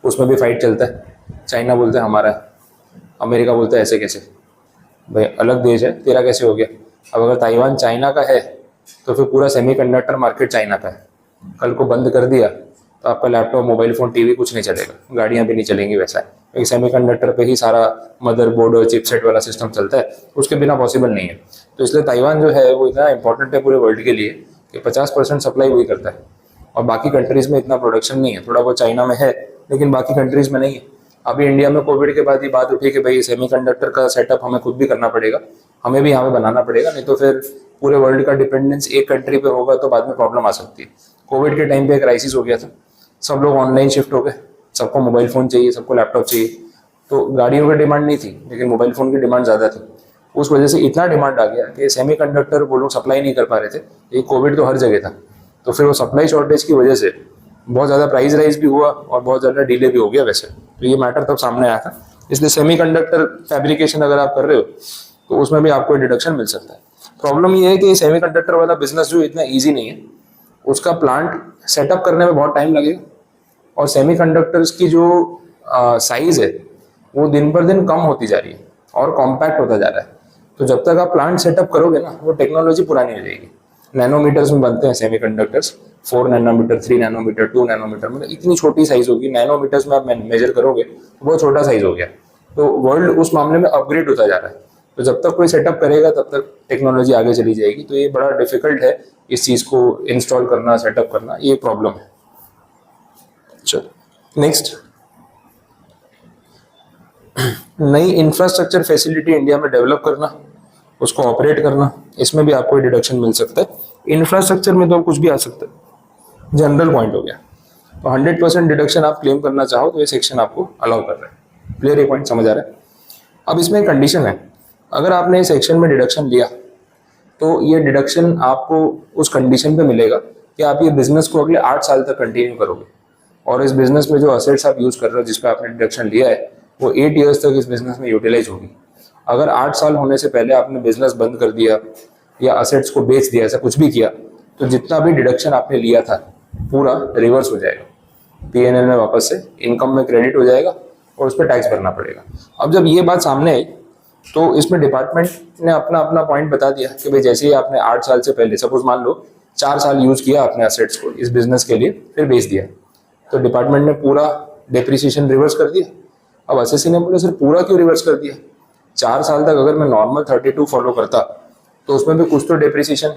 उसमें भी फाइट चलता है। चाइना बोलते हैं हमारा है, अमेरिका बोलते हैं ऐसे कैसे, भाई अलग देश है, तेरा कैसे हो गया। अब अगर ताइवान चाइना का है तो फिर पूरा सेमीकंडक्टर मार्केट चाइना का है। कल को बंद कर दिया तो आपका लैपटॉप, मोबाइल फ़ोन, टीवी कुछ नहीं चलेगा, गाड़ियाँ भी नहीं चलेंगी, वैसा है, क्योंकि सेमीकंडक्टर पे ही सारा मदरबोर्ड और चिपसेट वाला सिस्टम चलता है, उसके बिना पॉसिबल नहीं है। तो इसलिए ताइवान जो है वो इतना इंपॉर्टेंट है पूरे वर्ल्ड के लिए कि 50% सप्लाई वही करता है, और बाकी कंट्रीज़ में इतना प्रोडक्शन नहीं है। थोड़ा बहुत चाइना में है लेकिन बाकी कंट्रीज़ में नहीं है। अभी इंडिया में कोविड के बाद ये बात उठी कि भाई सेमीकंडक्टर का सेटअप हमें खुद भी करना पड़ेगा, हमें भी यहाँ पे बनाना पड़ेगा, नहीं तो फिर पूरे वर्ल्ड का डिपेंडेंस एक कंट्री पे होगा तो बाद में प्रॉब्लम आ सकती है। कोविड के टाइम पे एक क्राइसिस हो गया था, सब लोग ऑनलाइन शिफ्ट हो गए, सबको मोबाइल फ़ोन चाहिए, सबको लैपटॉप चाहिए, तो गाड़ियों की डिमांड नहीं थी लेकिन मोबाइल फ़ोन की डिमांड ज़्यादा थी। उस वजह से इतना डिमांड आ गया कि सेमीकंडक्टर वो लोग सप्लाई नहीं कर पा रहे थे। ये कोविड तो हर जगह था, तो फिर वो सप्लाई शॉर्टेज की वजह से बहुत ज़्यादा प्राइस राइज भी हुआ और बहुत ज़्यादा डिले भी हो गया वैसे। तो ये मैटर तब सामने आया था। इसलिए सेमीकंडक्टर फैब्रिकेशन अगर आप कर रहे हो तो उसमें भी आपको डिडक्शन मिल सकता है। प्रॉब्लम ये है कि सेमीकंडक्टर वाला बिजनेस जो इतना ईजी नहीं है, उसका प्लांट सेटअप करने में बहुत टाइम लगेगा, और सेमीकंडक्टर्स की जो साइज है वो दिन पर दिन कम होती जा रही है और कॉम्पैक्ट होता जा रहा है। तो जब तक आप प्लांट सेटअप करोगे ना, वो टेक्नोलॉजी पुरानी हो जाएगी। नैनोमीटर्स में बनते हैं सेमीकंडक्टर्स, 4 नैनोमीटर, 3 नैनोमीटर, 2 नैनोमीटर, मतलब इतनी छोटी साइज होगी। नैनोमीटर्स में आप मेजर करोगे तो बहुत छोटा साइज हो गया। तो वर्ल्ड उस मामले में अपग्रेड होता जा रहा है। तो जब तक कोई सेटअप करेगा तब तक टेक्नोलॉजी आगे चली जाएगी। तो ये बड़ा डिफिकल्ट है इस चीज़ को इंस्टॉल करना, सेटअप करना, ये प्रॉब्लम है। चलो नेक्स्ट, नई इंफ्रास्ट्रक्चर फैसिलिटी इंडिया में डेवलप करना, उसको ऑपरेट करना, इसमें भी आपको डिडक्शन मिल सकता है। इंफ्रास्ट्रक्चर में तो कुछ भी आ सकता है, जनरल पॉइंट हो गया। तो 100% डिडक्शन आप क्लेम करना चाहो तो ये सेक्शन आपको अलाउ कर रहा है। क्लियर, ये पॉइंट समझ आ रहा है। अब इसमें एक कंडीशन है, अगर आपने इस सेक्शन में डिडक्शन लिया तो ये डिडक्शन आपको उस कंडीशन पे मिलेगा कि आप ये बिजनेस को अगले 8 साल तक कंटिन्यू करोगे, और इस बिजनेस में जो असेट्स आप यूज कर रहे हो जिस पे आपने डिडक्शन लिया है वो 8 ईयर्स तक इस बिजनेस में यूटिलाइज होगी। अगर 8 साल होने से पहले आपने बिजनेस बंद कर दिया या असेट्स को बेच दिया, ऐसा कुछ भी किया, तो जितना भी डिडक्शन आपने लिया था पूरा रिवर्स हो जाएगा, पीएनएल में वापस से इनकम में क्रेडिट हो जाएगा और उस पर टैक्स भरना पड़ेगा। अब जब ये बात सामने आई तो इसमें डिपार्टमेंट ने अपना अपना पॉइंट बता दिया कि भाई जैसे ही आपने 8 साल से पहले, सपोज मान लो 4 साल यूज किया आपने असेट्स को इस बिजनेस के लिए, फिर बेच दिया, तो डिपार्टमेंट ने पूरा डेप्रिसिएशन रिवर्स कर दिया। अब एसएससी ने बोला सर पूरा क्यों रिवर्स कर दिया, 4 साल तक अगर मैं नॉर्मल 32 फॉलो करता तो उसमें भी कुछ तो डेप्रिसिएशन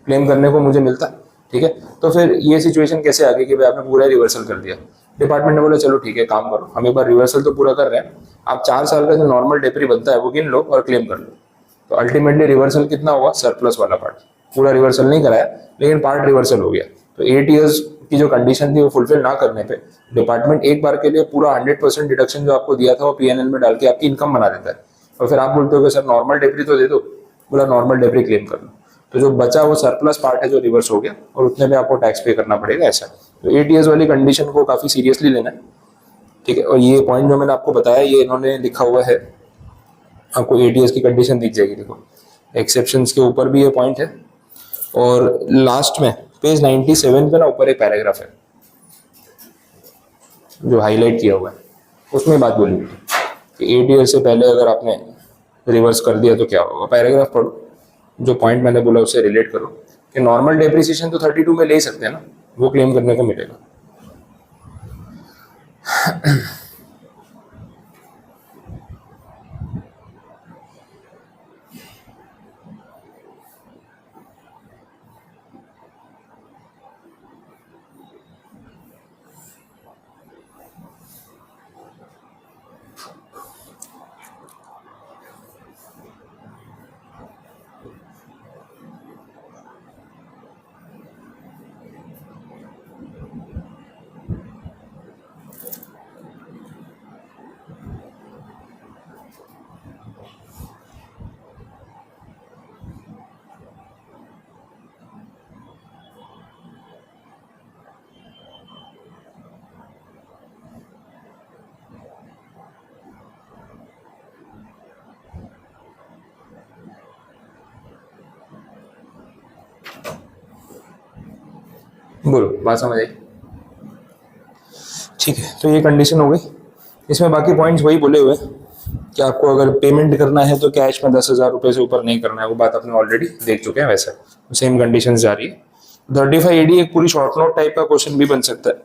क्लेम करने को मुझे मिलता, ठीक है। तो फिर ये सिचुएशन कैसे आ गई कि भाई आपने पूरा रिवर्सल कर दिया। डिपार्टमेंट ने बोला चलो ठीक है, काम करो, हम एक बार रिवर्सल तो पूरा कर रहे हैं, आप 4 साल का जो नॉर्मल डेप्री बनता है वो गिन लो और क्लेम कर लो। तो अल्टीमेटली रिवर्सल कितना हुआ, सरप्लस वाला पार्ट, पूरा रिवर्सल नहीं कराया लेकिन पार्ट रिवर्सल हो गया। तो 8 ईयर्स की जो कंडीशन थी वो फुलफिल ना करने पे डिपार्टमेंट एक बार के लिए पूरा 100% डिडक्शन जो आपको दिया था वो पीएनएल में डाल के आपकी इनकम बना देता है। और फिर आप बोलते हो कि सर नॉर्मल डेप्री तो दे दो, पूरा नॉर्मल डेप्री क्लेम कर लो, तो जो बचा वो सरप्लस पार्ट है जो रिवर्स हो गया और उतने में आपको टैक्स पे करना पड़ेगा, ऐसा। तो 8 ईयर्स वाली कंडीशन को काफी सीरियसली लेना है, ठीक है। और ये पॉइंट जो मैंने आपको बताया ये इन्होंने लिखा हुआ है, आपको 8 ईयर्स की कंडीशन दिख जाएगी, देखो एक्सेप्शंस के ऊपर भी ये पॉइंट है। और लास्ट में पेज 97 पे ना ऊपर एक पैराग्राफ है जो हाईलाइट किया हुआ है, उसमें बात बोली कि 8 ईयर से पहले अगर आपने रिवर्स कर दिया तो क्या होगा। पैराग्राफ पढ़ो, जो पॉइंट मैंने बोला उससे रिलेट करो कि नॉर्मल डेप्रिसिएशन तो 32 में ले ही सकते हैं ना, वो क्लेम करने को मिलेगा। बोलो, बात समझ आई? ठीक है, तो ये कंडीशन हो गई। इसमें बाकी पॉइंट्स वही बोले हुए कि आपको अगर पेमेंट करना है तो कैश में 10,000 रुपये से ऊपर नहीं करना है, वो बात आपने ऑलरेडी देख चुके हैं। वैसे सेम कंडीशन जा रही है। 35AD एक पूरी शॉर्ट नोट टाइप का क्वेश्चन भी बन सकता है,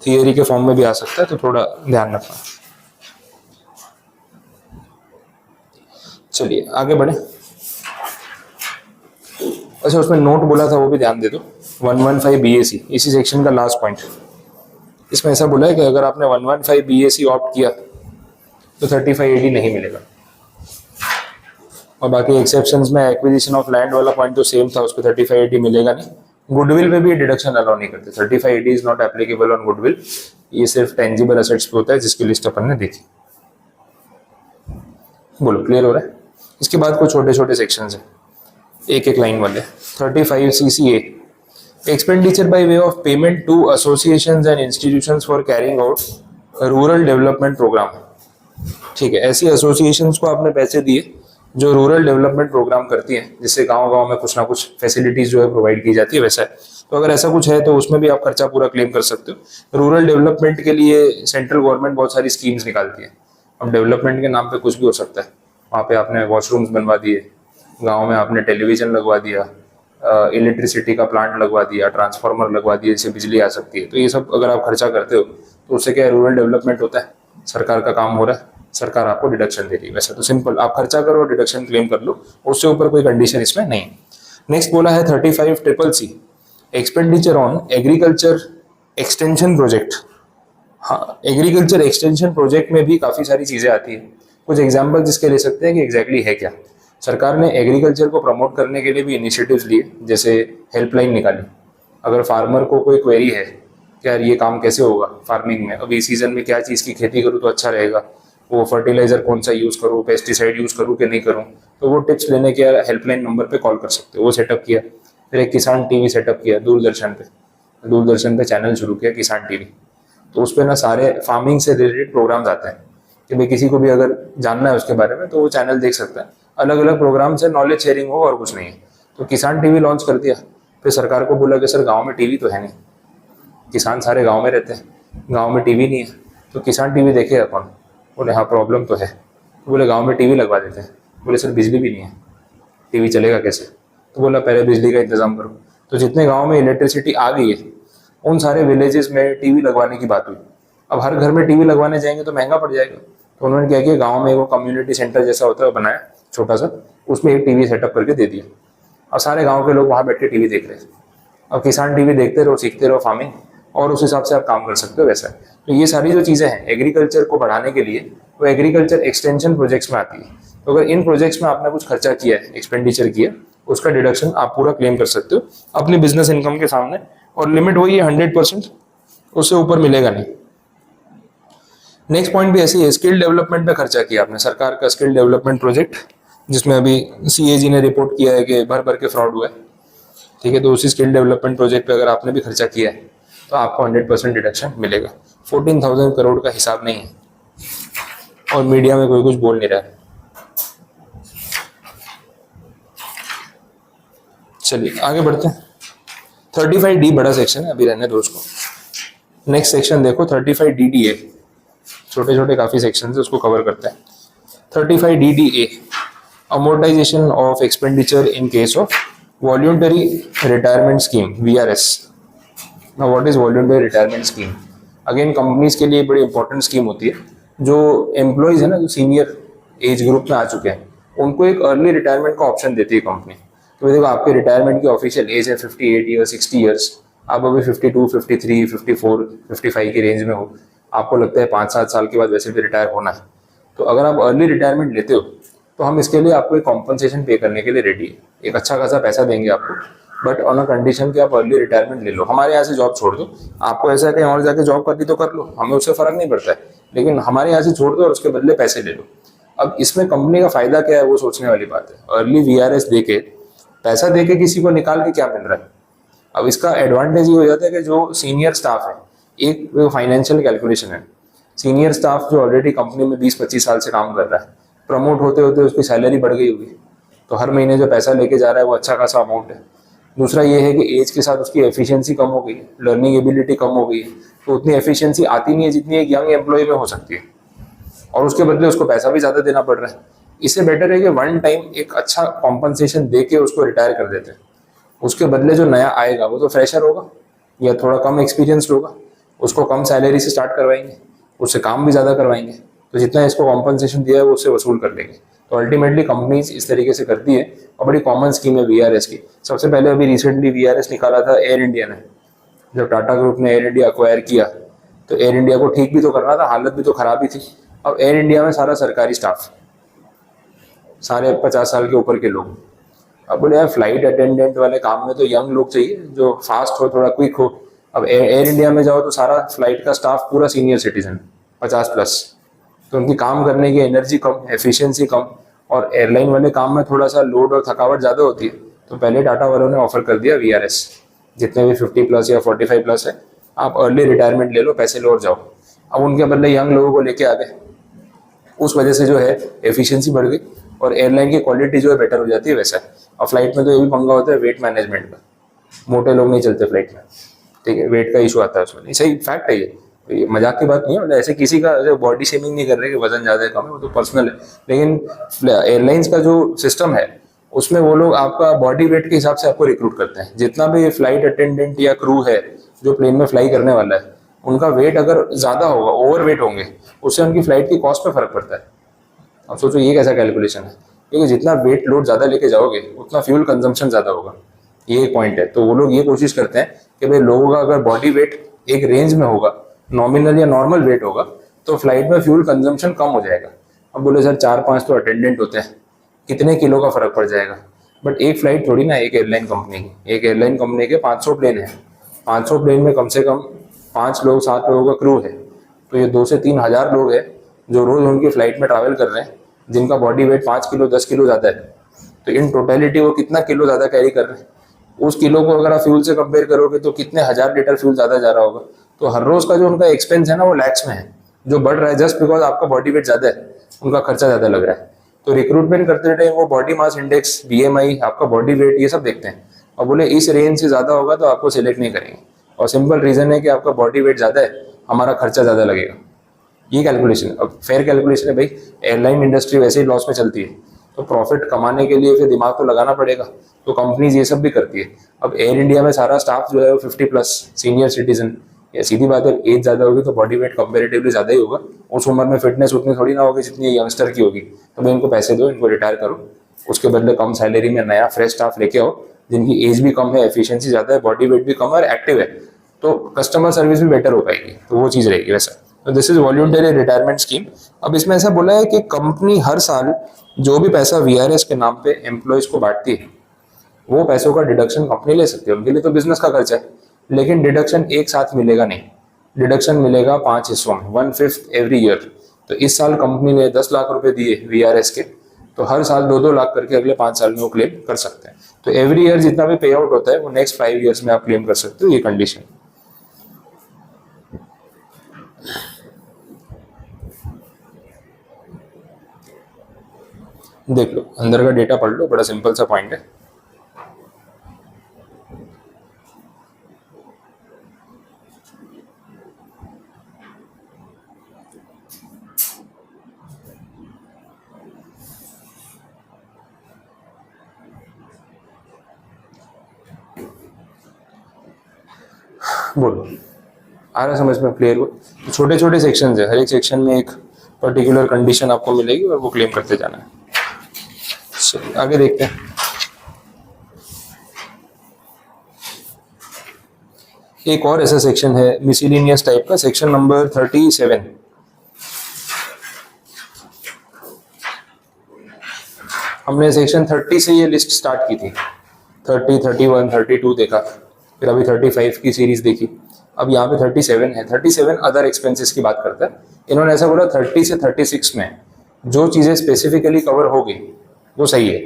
थियरी के फॉर्म में भी आ सकता है, तो थोड़ा ध्यान रखना। चलिए आगे बढ़े। अच्छा, उसमें नोट बोला था वो भी ध्यान दे दो। 115 BAC इसी सेक्शन का लास्ट पॉइंट। इसमें ऐसा बोला है कि अगर आपने 115 BAC ऑप्ट किया तो 35AD नहीं मिलेगा। और बाकी एक्सेप्शंस में एक्विजिशन ऑफ लैंड वाला पॉइंट तो सेम था, उस पर 35AD मिलेगा नहीं। गुडविल पे भी डिडक्शन अलाउ नहीं करते। 35AD is not applicable on goodwill. ये सिर्फ टेंजिबल असेट्स पे होता है, जिसकी लिस्ट अपन ने देखी। बोलो, क्लियर हो रहा है? इसके बाद कुछ छोटे छोटे सेक्शंस हैं, एक एक लाइन वाले। 35CCA expenditure by way of payment to associations and institutions for carrying out rural development programme. ठीक है, ऐसी एसोसिएशंस को आपने पैसे दिए जो रूरल डेवलपमेंट प्रोग्राम करती हैं, जिससे गांव-गांव में कुछ ना कुछ फैसिलिटीज जो है प्रोवाइड की जाती है। वैसा है तो अगर ऐसा कुछ है तो उसमें भी आप खर्चा पूरा क्लेम कर सकते हो। रूरल डेवलपमेंट के लिए सेंट्रल गवर्नमेंट बहुत सारी स्कीम्स निकालती है। अब डेवलपमेंट के नाम पे कुछ भी हो सकता है। वहाँ पे आपने वॉशरूम्स बनवा दिए, गाँव में आपने टेलीविजन लगवा दिया, इलेक्ट्रिसिटी का प्लांट लगवा दिया, ट्रांसफार्मर लगवा दिया जिससे बिजली आ सकती है। तो ये सब अगर आप खर्चा करते हो तो उससे क्या रूरल डेवलपमेंट होता है, सरकार का काम हो रहा है, सरकार आपको डिडक्शन दे रही है। वैसे तो सिंपल, आप खर्चा करो, डिडक्शन क्लेम कर लो, उससे ऊपर कोई कंडीशन इसमें नहीं। नेक्स्ट बोला है 35CCC expenditure on agriculture extension project. हाँ, एग्रीकल्चर एक्सटेंशन प्रोजेक्ट में भी काफ़ी सारी चीज़ें आती हैं। कुछ एग्जाम्पल जिसके ले सकते हैं कि एग्जैक्टली है क्या। सरकार ने एग्रीकल्चर को प्रमोट करने के लिए भी इनिशिएटिव्स लिए, जैसे हेल्पलाइन निकाली। अगर फार्मर को कोई क्वेरी है कि यार ये काम कैसे होगा फार्मिंग में, अभी सीजन में क्या चीज़ की खेती करूँ तो अच्छा रहेगा, वो फर्टिलाइजर कौन सा यूज़ करूँ, पेस्टिसाइड यूज़ करूँ कि नहीं करूँ, तो वो टिप्स लेने के हेल्पलाइन नंबर पे कॉल कर सकते हो। वो सेटअप किया। फिर एक किसान टीवी सेटअप किया दूरदर्शन पे चैनल शुरू किया किसान टीवी। तो उस पर ना सारे फार्मिंग से रिलेटेड प्रोग्राम्स आते हैं कि भाई किसी को भी अगर जानना है उसके बारे में तो वो चैनल देख सकता है। अलग अलग प्रोग्राम से नॉलेज शेयरिंग हो और कुछ नहीं है। तो किसान टीवी लॉन्च कर दिया। फिर सरकार को बोला कि सर गांव में टीवी तो है नहीं, किसान सारे गांव में रहते हैं, गांव में टीवी नहीं है, तो किसान टीवी देखेगा कौन? बोले हाँ प्रॉब्लम तो है। तो बोले गांव में टीवी लगवा देते हैं। बोले सर बिजली भी नहीं है, टीवी चलेगा कैसे? तो बोला पहले बिजली का इंतजाम करो। तो जितने गाँव में इलेक्ट्रिसिटी आ गई है उन सारे विलेजेस में टीवी लगवाने की बात हुई। अब हर घर में टीवी लगवाने जाएंगे तो महंगा पड़ जाएगा। तो उन्होंने क्या किया, गाँव में वो कम्युनिटी सेंटर जैसा होता है बनाया छोटा सा, उसमें एक टीवी सेटअप करके दे दिया। अब सारे गांव के लोग वहाँ बैठ के टीवी देख रहे हैं। अब किसान टीवी देखते रहो, सीखते रहो फार्मिंग, और उस हिसाब से आप काम कर सकते हो। वैसा तो ये सारी जो चीज़ें हैं एग्रीकल्चर को बढ़ाने के लिए, वो एग्रीकल्चर एक्सटेंशन प्रोजेक्ट्स में आती है। तो अगर इन प्रोजेक्ट्स में आपने कुछ खर्चा किया है, एक्सपेंडिचर किया, उसका डिडक्शन आप पूरा क्लेम कर सकते हो अपनी बिजनेस इनकम के सामने। और लिमिट वही है 100%, उससे ऊपर मिलेगा नहीं। नेक्स्ट पॉइंट भी ऐसे ही, स्किल डेवलपमेंट पे खर्चा किया आपने, सरकार का स्किल डेवलपमेंट प्रोजेक्ट, जिसमें अभी CAG ने रिपोर्ट किया है कि भर भर के फ्रॉड हुआ है। ठीक है, तो उसी स्किल डेवलपमेंट प्रोजेक्ट पे अगर आपने भी खर्चा किया है तो आपको 100% डिडक्शन मिलेगा। 14,000 करोड़ का हिसाब नहीं है और मीडिया में कोई कुछ बोल नहीं रहा है। चलिए आगे बढ़ते हैं। 35D बड़ा सेक्शन है, अभी रहने दो उसको। नेक्स्ट सेक्शन देखो 35DDA, छोटे छोटे काफ़ी सेक्शन है, उसको कवर करते हैं। 35DDA amortisation of expenditure in case of voluntary retirement scheme, VRS। Now what is voluntary retirement scheme? Again companies के लिए बड़ी इंपॉर्टेंट स्कीम होती है। जो एम्प्लॉयज है ना, जो सीनियर एज ग्रुप में आ चुके हैं, उनको एक अर्ली रिटायरमेंट का ऑप्शन देती है कंपनी। तो देखो, आपके रिटायरमेंट की ऑफिशियल एज है 58 ईयर्स, 60 ईयर्स, आप अभी 52, 53, 54, 55 की रेंज में हो, आपको लगता है 5-7 साल के बाद वैसे भी रिटायर होना है, तो अगर आप अर्ली रिटायरमेंट लेते हो तो हम इसके लिए आपको एक कॉम्पनसेशन पे करने के लिए रेडी है। एक अच्छा खासा पैसा देंगे आपको, बट ऑन अ कंडीशन कि आप अर्ली रिटायरमेंट ले लो, हमारे यहाँ से जॉब छोड़ दो। आपको ऐसा है कहीं और जाके जॉब करनी तो कर लो, हमें उससे फर्क नहीं पड़ता है, लेकिन हमारे यहाँ से छोड़ दो और उसके बदले पैसे ले लो। अब इसमें कंपनी का फायदा क्या है, वो सोचने वाली बात है। अर्ली VRS देके, पैसा देके किसी को निकाल के क्या मिल रहा है? अब इसका एडवांटेज ये हो जाता है कि जो सीनियर स्टाफ है, एक फाइनेंशियल कैलकुलेशन है, सीनियर स्टाफ जो ऑलरेडी कंपनी में 20-25 साल से काम कर रहा है, प्रमोट होते होते उसकी सैलरी बढ़ गई होगी, तो हर महीने जो पैसा लेके जा रहा है वो अच्छा खासा अमाउंट है। दूसरा ये है कि एज के साथ उसकी एफिशिएंसी कम हो गई, लर्निंग एबिलिटी कम हो गई, तो उतनी एफिशिएंसी आती नहीं है जितनी एक यंग एम्प्लॉय में हो सकती है, और उसके बदले उसको पैसा भी ज़्यादा देना पड़ रहा है। इससे बेटर है कि वन टाइम एक अच्छा कॉम्पनसेशन दे के उसको रिटायर कर देते हैं। उसके बदले जो नया आएगा वो तो फ्रेशर होगा या थोड़ा कम एक्सपीरियंस्ड होगा, उसको कम सैलरी से स्टार्ट करवाएंगे, उससे काम भी ज़्यादा करवाएंगे, तो जितना इसको कॉम्पनसेशन दिया है वो उससे वसूल कर लेंगे। तो अल्टीमेटली कंपनीज इस तरीके से करती है, और बड़ी कॉमन स्कीम है VRS की। सबसे पहले अभी रिसेंटली VRS निकाला था एयर इंडिया ने, जब टाटा ग्रुप ने एयर इंडिया अक्वायर किया, तो एयर इंडिया को ठीक भी तो करना था, हालत भी तो खराब ही थी। अब एयर इंडिया में सारा सरकारी स्टाफ, सारे 50 साल के ऊपर के लोग। अब बोले यार, फ्लाइट अटेंडेंट वाले काम में तो यंग लोग चाहिए जो फास्ट हो, थोड़ा क्विक हो। अब एयर इंडिया में जाओ तो सारा फ्लाइट का स्टाफ पूरा सीनियर सिटीजन, 50+, तो उनकी काम करने की एनर्जी कम, एफिशिएंसी कम, और एयरलाइन वाले काम में थोड़ा सा लोड और थकावट ज़्यादा होती है। तो पहले टाटा वालों ने ऑफर कर दिया VRS, जितने भी 50+ या 45+ है, आप अर्ली रिटायरमेंट ले लो, पैसे लो और जाओ। अब उनके बदले यंग लोगों को लेके आ गए, उस वजह से जो है एफिशिएंसी बढ़ गई, और एयरलाइन की क्वालिटी जो है बेटर हो जाती है। वैसा है। और फ्लाइट में तो ये भी पंगा होता है वेट मैनेजमेंट का, मोटे लोग नहीं चलते फ्लाइट में, ठीक है, वेट का इशू आता है उसमें। नहीं, सही फैक्ट है ये मजाक की बात नहीं है, मतलब ऐसे किसी का बॉडी शेमिंग नहीं कर रहे कि वजन ज़्यादा है कम है, वो तो पर्सनल है। लेकिन एयरलाइंस का जो सिस्टम है उसमें वो लोग आपका बॉडी वेट के हिसाब से आपको रिक्रूट करते हैं। जितना भी फ्लाइट अटेंडेंट या क्रू है जो प्लेन में फ्लाई करने वाला है, उनका वेट अगर ज़्यादा होगा, ओवर वेट होंगे, उससे उनकी फ्लाइट की कॉस्ट पे फर्क पड़ता है। अब सोचो ये कैसा कैलकुलेशन है, क्योंकि जितना वेट लोड ज़्यादा लेके जाओगे उतना फ्यूल कंजम्पशन ज़्यादा होगा, ये एक पॉइंट है। तो वो लोग ये कोशिश करते हैं कि भाई लोगों का अगर बॉडी वेट एक रेंज में होगा, नॉमिनल या नॉर्मल वेट होगा, तो फ्लाइट में फ्यूल कंजम्पशन कम हो जाएगा। अब बोले सर 4-5 तो अटेंडेंट होते हैं, कितने किलो का फर्क पड़ जाएगा? बट एक फ्लाइट थोड़ी ना, एक एयरलाइन कंपनी की, एक एयरलाइन कंपनी के 500 प्लेन है, 500 प्लेन में कम से कम 5 लोग 7 लोगों का क्रू है, तो ये 2 से 3 हज़ार लोग हैं जो रोज उनकी फ्लाइट में ट्रैवल कर रहे हैं, जिनका बॉडी वेट 5 किलो 10 किलो ज़्यादा है। तो इन टोटलिटी वो कितना किलो ज़्यादा कैरी कर रहे हैं, उस किलो को अगर आप फ्यूल से कंपेयर करोगे तो कितने हज़ार लीटर फ्यूल ज़्यादा जा रहा होगा। तो हर रोज़ का जो उनका एक्सपेंस है ना, वो लैक्स में है, जो बढ़ रहा है जस्ट बिकॉज आपका बॉडी वेट ज़्यादा है, उनका खर्चा ज़्यादा लग रहा है। तो रिक्रूटमेंट करते टाइम वो बॉडी मास इंडेक्स, BMI, आपका बॉडी वेट, ये सब देखते हैं, और बोले इस रेंज से ज़्यादा होगा तो आपको सिलेक्ट नहीं करेंगे। और सिंपल रीज़न है कि आपका बॉडी वेट ज़्यादा है, हमारा खर्चा ज़्यादा लगेगा। ये कैलकुलेशन, अब फेयर कैलकुलेशन है भाई। एयरलाइन इंडस्ट्री वैसे ही लॉस में चलती है, तो प्रॉफिट कमाने के लिए फिर दिमाग तो लगाना पड़ेगा, तो कंपनीज ये सब भी करती है। अब एयर इंडिया में सारा स्टाफ जो है वो 50+ सीनियर सिटीजन, या सीधी बात है, एज ज़्यादा होगी तो बॉडी वेट कंपेरेटिवली ज़्यादा ही होगा। उस उम्र में फिटनेस उतनी थोड़ी ना होगी जितनी यंगस्टर की होगी। तो भाई इनको पैसे दो, इनको रिटायर करो, उसके बदले कम सैलरी में नया फ्रेश स्टाफ लेके आओ, जिनकी एज भी कम है, एफिशिएंसी ज़्यादा है, बॉडी वेट भी कम है और एक्टिव है, तो कस्टमर सर्विस भी बेटर हो पाएगी। तो वो चीज़ रहेगी वैसा। तो this is voluntary retirement scheme. अब इसमें ऐसा बोला है कि कंपनी हर साल जो भी पैसा VRS के नाम पे एम्प्लॉयज को बांटती है, वो पैसों का डिडक्शन कंपनी ले सकती है, उनके लिए तो बिजनेस का खर्चा है। लेकिन डिडक्शन एक साथ मिलेगा नहीं, डिडक्शन मिलेगा 5 हिस्सों में, 1/5 एवरी ईयर। तो इस साल कंपनी ने 10 लाख रुपए दिए VRS के, तो हर साल 2-2 लाख करके अगले 5 साल में वो क्लेम कर सकते हैं। तो एवरी ईयर जितना भी पे आउट होता है वो नेक्स्ट 5 ईयर्स में आप क्लेम कर सकते हो, ये कंडीशन। देख लो, अंदर का डेटा पढ़ लो, बड़ा सिंपल सा पॉइंट है। बोलो, आ रहा समझ में क्लियर हो? तो छोटे छोटे सेक्शंस है, हर एक सेक्शन में एक पर्टिकुलर कंडीशन आपको मिलेगी और वो क्लेम करते जाना है। चलिए आगे देखते हैं। एक और ऐसा सेक्शन है मिसलिनियस टाइप का, सेक्शन नंबर 37। हमने सेक्शन 30 से ये लिस्ट स्टार्ट की थी, 30, 31, 32 देखा, फिर अभी 35 की सीरीज देखी, अब यहाँ पे 37 है। 37 अदर एक्सपेंसेस की बात करता है। इन्होंने ऐसा बोला 30 से 36 में जो चीज़ें स्पेसिफिकली कवर होगी वो सही है,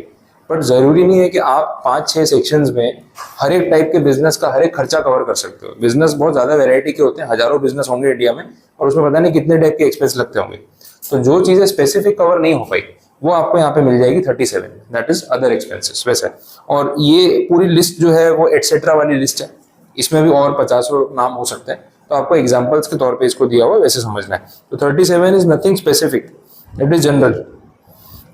बट ज़रूरी नहीं है कि आप 5-6 सेक्शंस में हर एक टाइप के बिजनेस का हर एक खर्चा कवर कर सकते हो। बिजनेस बहुत ज़्यादा वैरायटी के होते हैं, हज़ारों बिजनेस होंगे इंडिया में, और उसमें पता नहीं कितने टाइप के एक्सपेंस लगते होंगे। तो जो चीज़ें स्पेसिफिक कवर नहीं हो पाई वो आपको यहाँ पे मिल जाएगी 37, दैट इज अदर एक्सपेंसेस वैसा। और ये पूरी लिस्ट जो है वो एटसेट्रा वाली लिस्ट है, इसमें भी और 50 नाम हो सकते हैं, तो आपको एग्जांपल्स के तौर पे इसको दिया हुआ वैसे समझना है। तो 37 is nothing specific, it is general.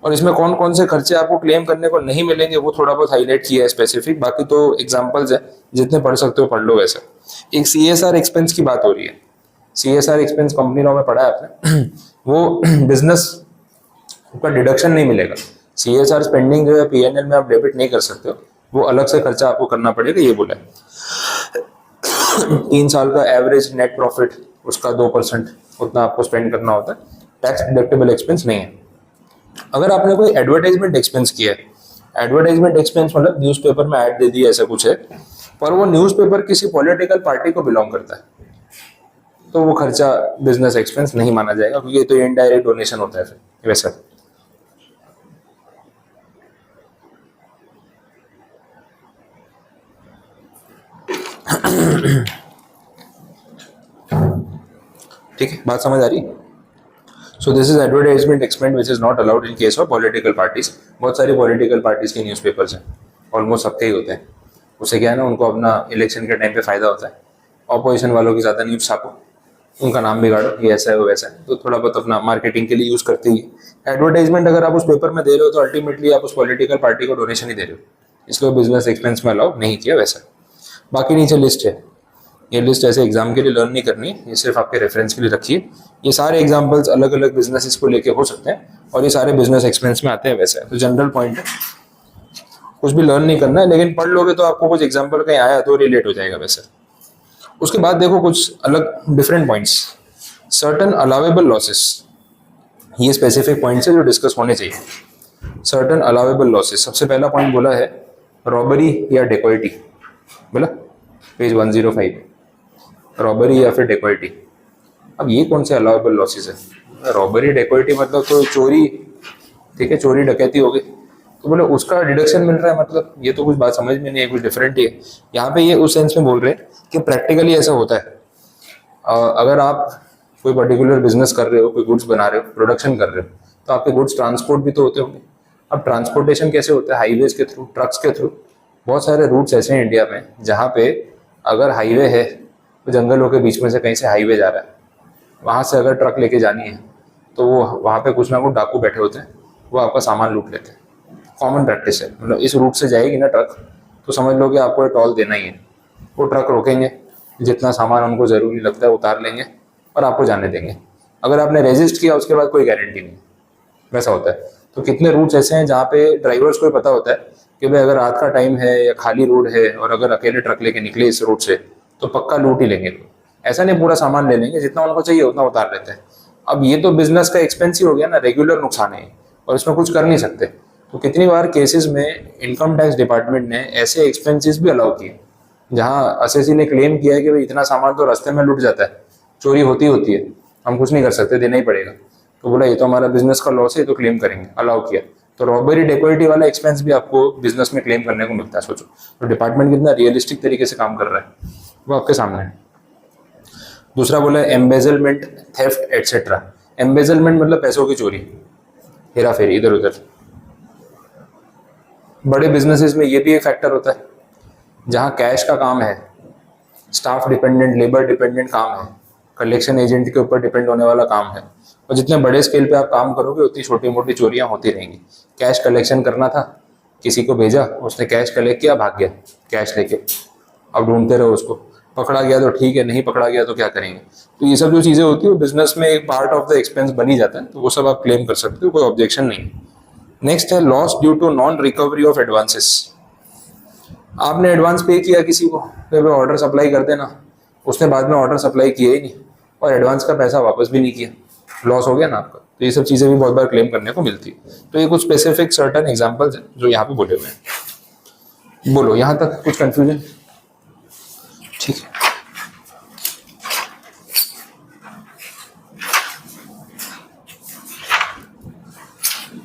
और इसमें कौन कौन से खर्चे आपको क्लेम करने को नहीं मिलेंगे वो थोड़ा बहुत हाईलाइट किया है स्पेसिफिक, बाकी तो एग्जांपल्स है, जितने पढ़ सकते हो पढ़ लो वैसे। एक CSR एक्सपेंस की बात हो रही है। CSR एक्सपेंस कंपनी लॉ में पढ़ा है आपने वो बिजनेस का डिडक्शन नहीं मिलेगा। CSR स्पेंडिंग जो है PNL में आप डेबिट नहीं कर सकते हो, वो अलग से खर्चा आपको करना पड़ेगा, ये बोला है। 3 साल का एवरेज नेट प्रॉफिट उसका 2% उतना आपको स्पेंड करना होता है, टैक्स डिडक्टेबल एक्सपेंस नहीं है। अगर आपने कोई एडवर्टाइजमेंट एक्सपेंस किया है, एडवर्टाइजमेंट एक्सपेंस मतलब न्यूज़पेपर में ऐड दे दी ऐसा कुछ है, पर वो न्यूज़पेपर किसी पॉलिटिकल पार्टी को बिलोंग करता है, तो वो खर्चा बिजनेस एक्सपेंस नहीं माना जाएगा, क्योंकि ये तो इनडायरेक्ट डोनेशन होता है फिर वैसा। ठीक है, बात समझ आ रही? So this is advertisement expense which is not allowed in case of political parties. बहुत सारी पॉलिटिकल पार्टीज के न्यूज़पेपर्स हैं, ऑलमोस्ट सबके ही होते हैं। उससे क्या है ना, उनको अपना इलेक्शन के टाइम पे फायदा होता है, ऑपोजिशन वालों की ज़्यादा न्यूज़ छापो, उनका नाम बिगाड़ो, ये ऐसा है वो वैसा है, तो थोड़ा बहुत अपना मार्केटिंग के लिए यूज़ करते ही। एडवर्टाइजमेंट अगर आप उस पेपर में दे रहे हो तो अल्टीमेटली आप उस पॉलिटिकल पार्टी को डोनेशन ही दे रहे हो, इसलिए बिजनेस एक्सपेंस में अलाउ नहीं किया वैसा। बाकी नीचे लिस्ट है, ये लिस्ट ऐसे एग्जाम के लिए लर्न नहीं करनी, ये सिर्फ आपके रेफरेंस के लिए रखिए। ये सारे एग्जांपल्स अलग अलग बिजनेसेस को लेके हो सकते हैं और ये सारे बिजनेस एक्सपेंस में आते हैं वैसे, तो जनरल पॉइंट है, कुछ भी लर्न नहीं करना है, लेकिन पढ़ लोगे तो आपको कुछ एग्जाम्पल कहीं आया तो रिलेट हो जाएगा वैसे। उसके बाद देखो कुछ अलग different points, certain allowable losses, ये स्पेसिफिक पॉइंट्स है जो डिस्कस होने चाहिए। सर्टन अलाउेबल लॉसेस, सबसे पहला पॉइंट बोला है रॉबरी या डेकोइटी, बोला पेज 105, रॉबरी या फिर डेकोइटी। अब ये कौन से अलाउेबल लॉसेस है? रॉबरी डेकोइटी मतलब तो चोरी, ठीक है, चोरी डकैती हो गई, तो बोले उसका डिडक्शन मिल रहा है, मतलब ये तो कुछ बात समझ में नहीं है, कुछ डिफरेंट ही है। यहाँ पे ये उस सेंस में बोल रहे हैं कि प्रैक्टिकली ऐसा होता है। अगर आप कोई पर्टिकुलर बिजनेस कर रहे हो, कोई गुड्स बना रहे हो, प्रोडक्शन कर रहे हो, तो आपके गुड्स ट्रांसपोर्ट भी तो होते होंगे। अब ट्रांसपोर्टेशन कैसे होता है? हाईवेज के थ्रू, ट्रक्स के थ्रू। बहुत सारे रूट्स ऐसे हैं इंडिया में जहाँ पे अगर हाईवे है तो जंगलों के बीच में से कहीं से हाईवे जा रहा है, वहाँ से अगर ट्रक लेके जानी है तो वो वहाँ पे कुछ ना कुछ डाकू बैठे होते हैं, वो आपका सामान लूट लेते हैं। कॉमन प्रैक्टिस है, मतलब इस रूट से जाएगी ना ट्रक तो समझ लो कि आपको टोल देना ही है। वो ट्रक रोकेंगे, जितना सामान उनको ज़रूरी लगता है उतार लेंगे और आपको जाने देंगे। अगर आपने रजिस्ट किया उसके बाद कोई गारंटी नहीं, वैसा होता है। तो कितने रूट्स ऐसे हैं जहाँ पे ड्राइवर्स को पता होता है कि भाई अगर रात का टाइम है या खाली रोड है और अगर अकेले ट्रक लेके निकले इस रूट से तो पक्का लूट ही लेंगे। ऐसा नहीं पूरा सामान ले लेंगे, जितना उनको चाहिए उतना उतार लेते हैं। अब ये तो बिजनेस का एक्सपेंस ही हो गया ना, रेगुलर नुकसान है और इसमें कुछ कर नहीं सकते। तो कितनी बार केसेस में इनकम टैक्स डिपार्टमेंट ने ऐसे एक्सपेंसेस भी अलाउ किए जहाँ असेसी ने क्लेम किया है कि भाई इतना सामान तो रास्ते में लूट जाता है, चोरी होती है, हम कुछ नहीं कर सकते, देना ही पड़ेगा। तो बोला ये तो हमारा बिजनेस का लॉस है, तो क्लेम करेंगे, अलाउ किया। तो रॉबरी डेकोइटी वाला एक्सपेंस भी आपको बिजनेस में क्लेम करने को मिलता है। सोचो तो डिपार्टमेंट कितना रियलिस्टिक तरीके से काम कर रहा है, वो आपके सामने है। दूसरा बोला है एम्बेजलमेंट, थेफ्ट एटसेट्रा। एम्बेजलमेंट मतलब पैसों की चोरी, हेरा फेरी, इधर उधर। बड़े बिजनेसेस में ये भी एक फैक्टर होता है, जहाँ कैश का काम है, स्टाफ डिपेंडेंट, लेबर डिपेंडेंट काम है, कलेक्शन एजेंट के ऊपर डिपेंड होने वाला काम है, और जितने बड़े स्केल पे आप काम करोगे उतनी छोटी मोटी चोरियां होती रहेंगी। कैश कलेक्शन करना था, किसी को भेजा, उसने कैश कलेक्ट किया, भाग गया कैश लेके, अब ढूंढते रहो उसको। पकड़ा गया तो ठीक है, नहीं पकड़ा गया तो क्या करेंगे। तो ये सब जो चीज़ें होती है वो बिजनेस में एक पार्ट ऑफ द एक्सपेंस बन ही जाता है, तो वो सब आप क्लेम कर सकते हो, कोई ऑब्जेक्शन नहीं। नेक्स्ट है loss due to non recovery of advances. आपने एडवांस पे किया किसी को, तो ऑर्डर सप्लाई कर देना, उसने बाद में ऑर्डर सप्लाई किया ही नहीं और एडवांस का पैसा वापस भी नहीं किया, लॉस हो गया ना आपका। तो ये सब चीज़ें भी बहुत बार क्लेम करने को मिलती है। तो ये कुछ स्पेसिफिक सर्टन एग्जांपल्स हैं जो यहाँ पे बोले हुए हैं। बोलो यहाँ तक कुछ कंफ्यूजन? ठीक है,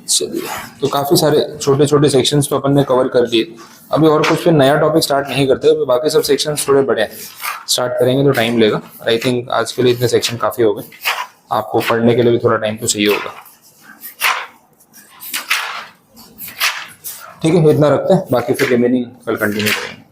चलिए। तो काफ़ी सारे छोटे छोटे सेक्शंस तो अपन ने कवर कर दिए। अभी और कुछ फिर नया टॉपिक स्टार्ट नहीं करते, अभी बाकी सब सेक्शंस थोड़े बड़े हैं, स्टार्ट करेंगे तो टाइम लेगा। आई थिंक आज के लिए इतने सेक्शन काफ़ी हो गए, आपको पढ़ने के लिए भी थोड़ा टाइम तो चाहिए होगा। ठीक है, इतना रखते हैं, बाकी फिर रिमेनिंग कल कंटिन्यू करेंगे।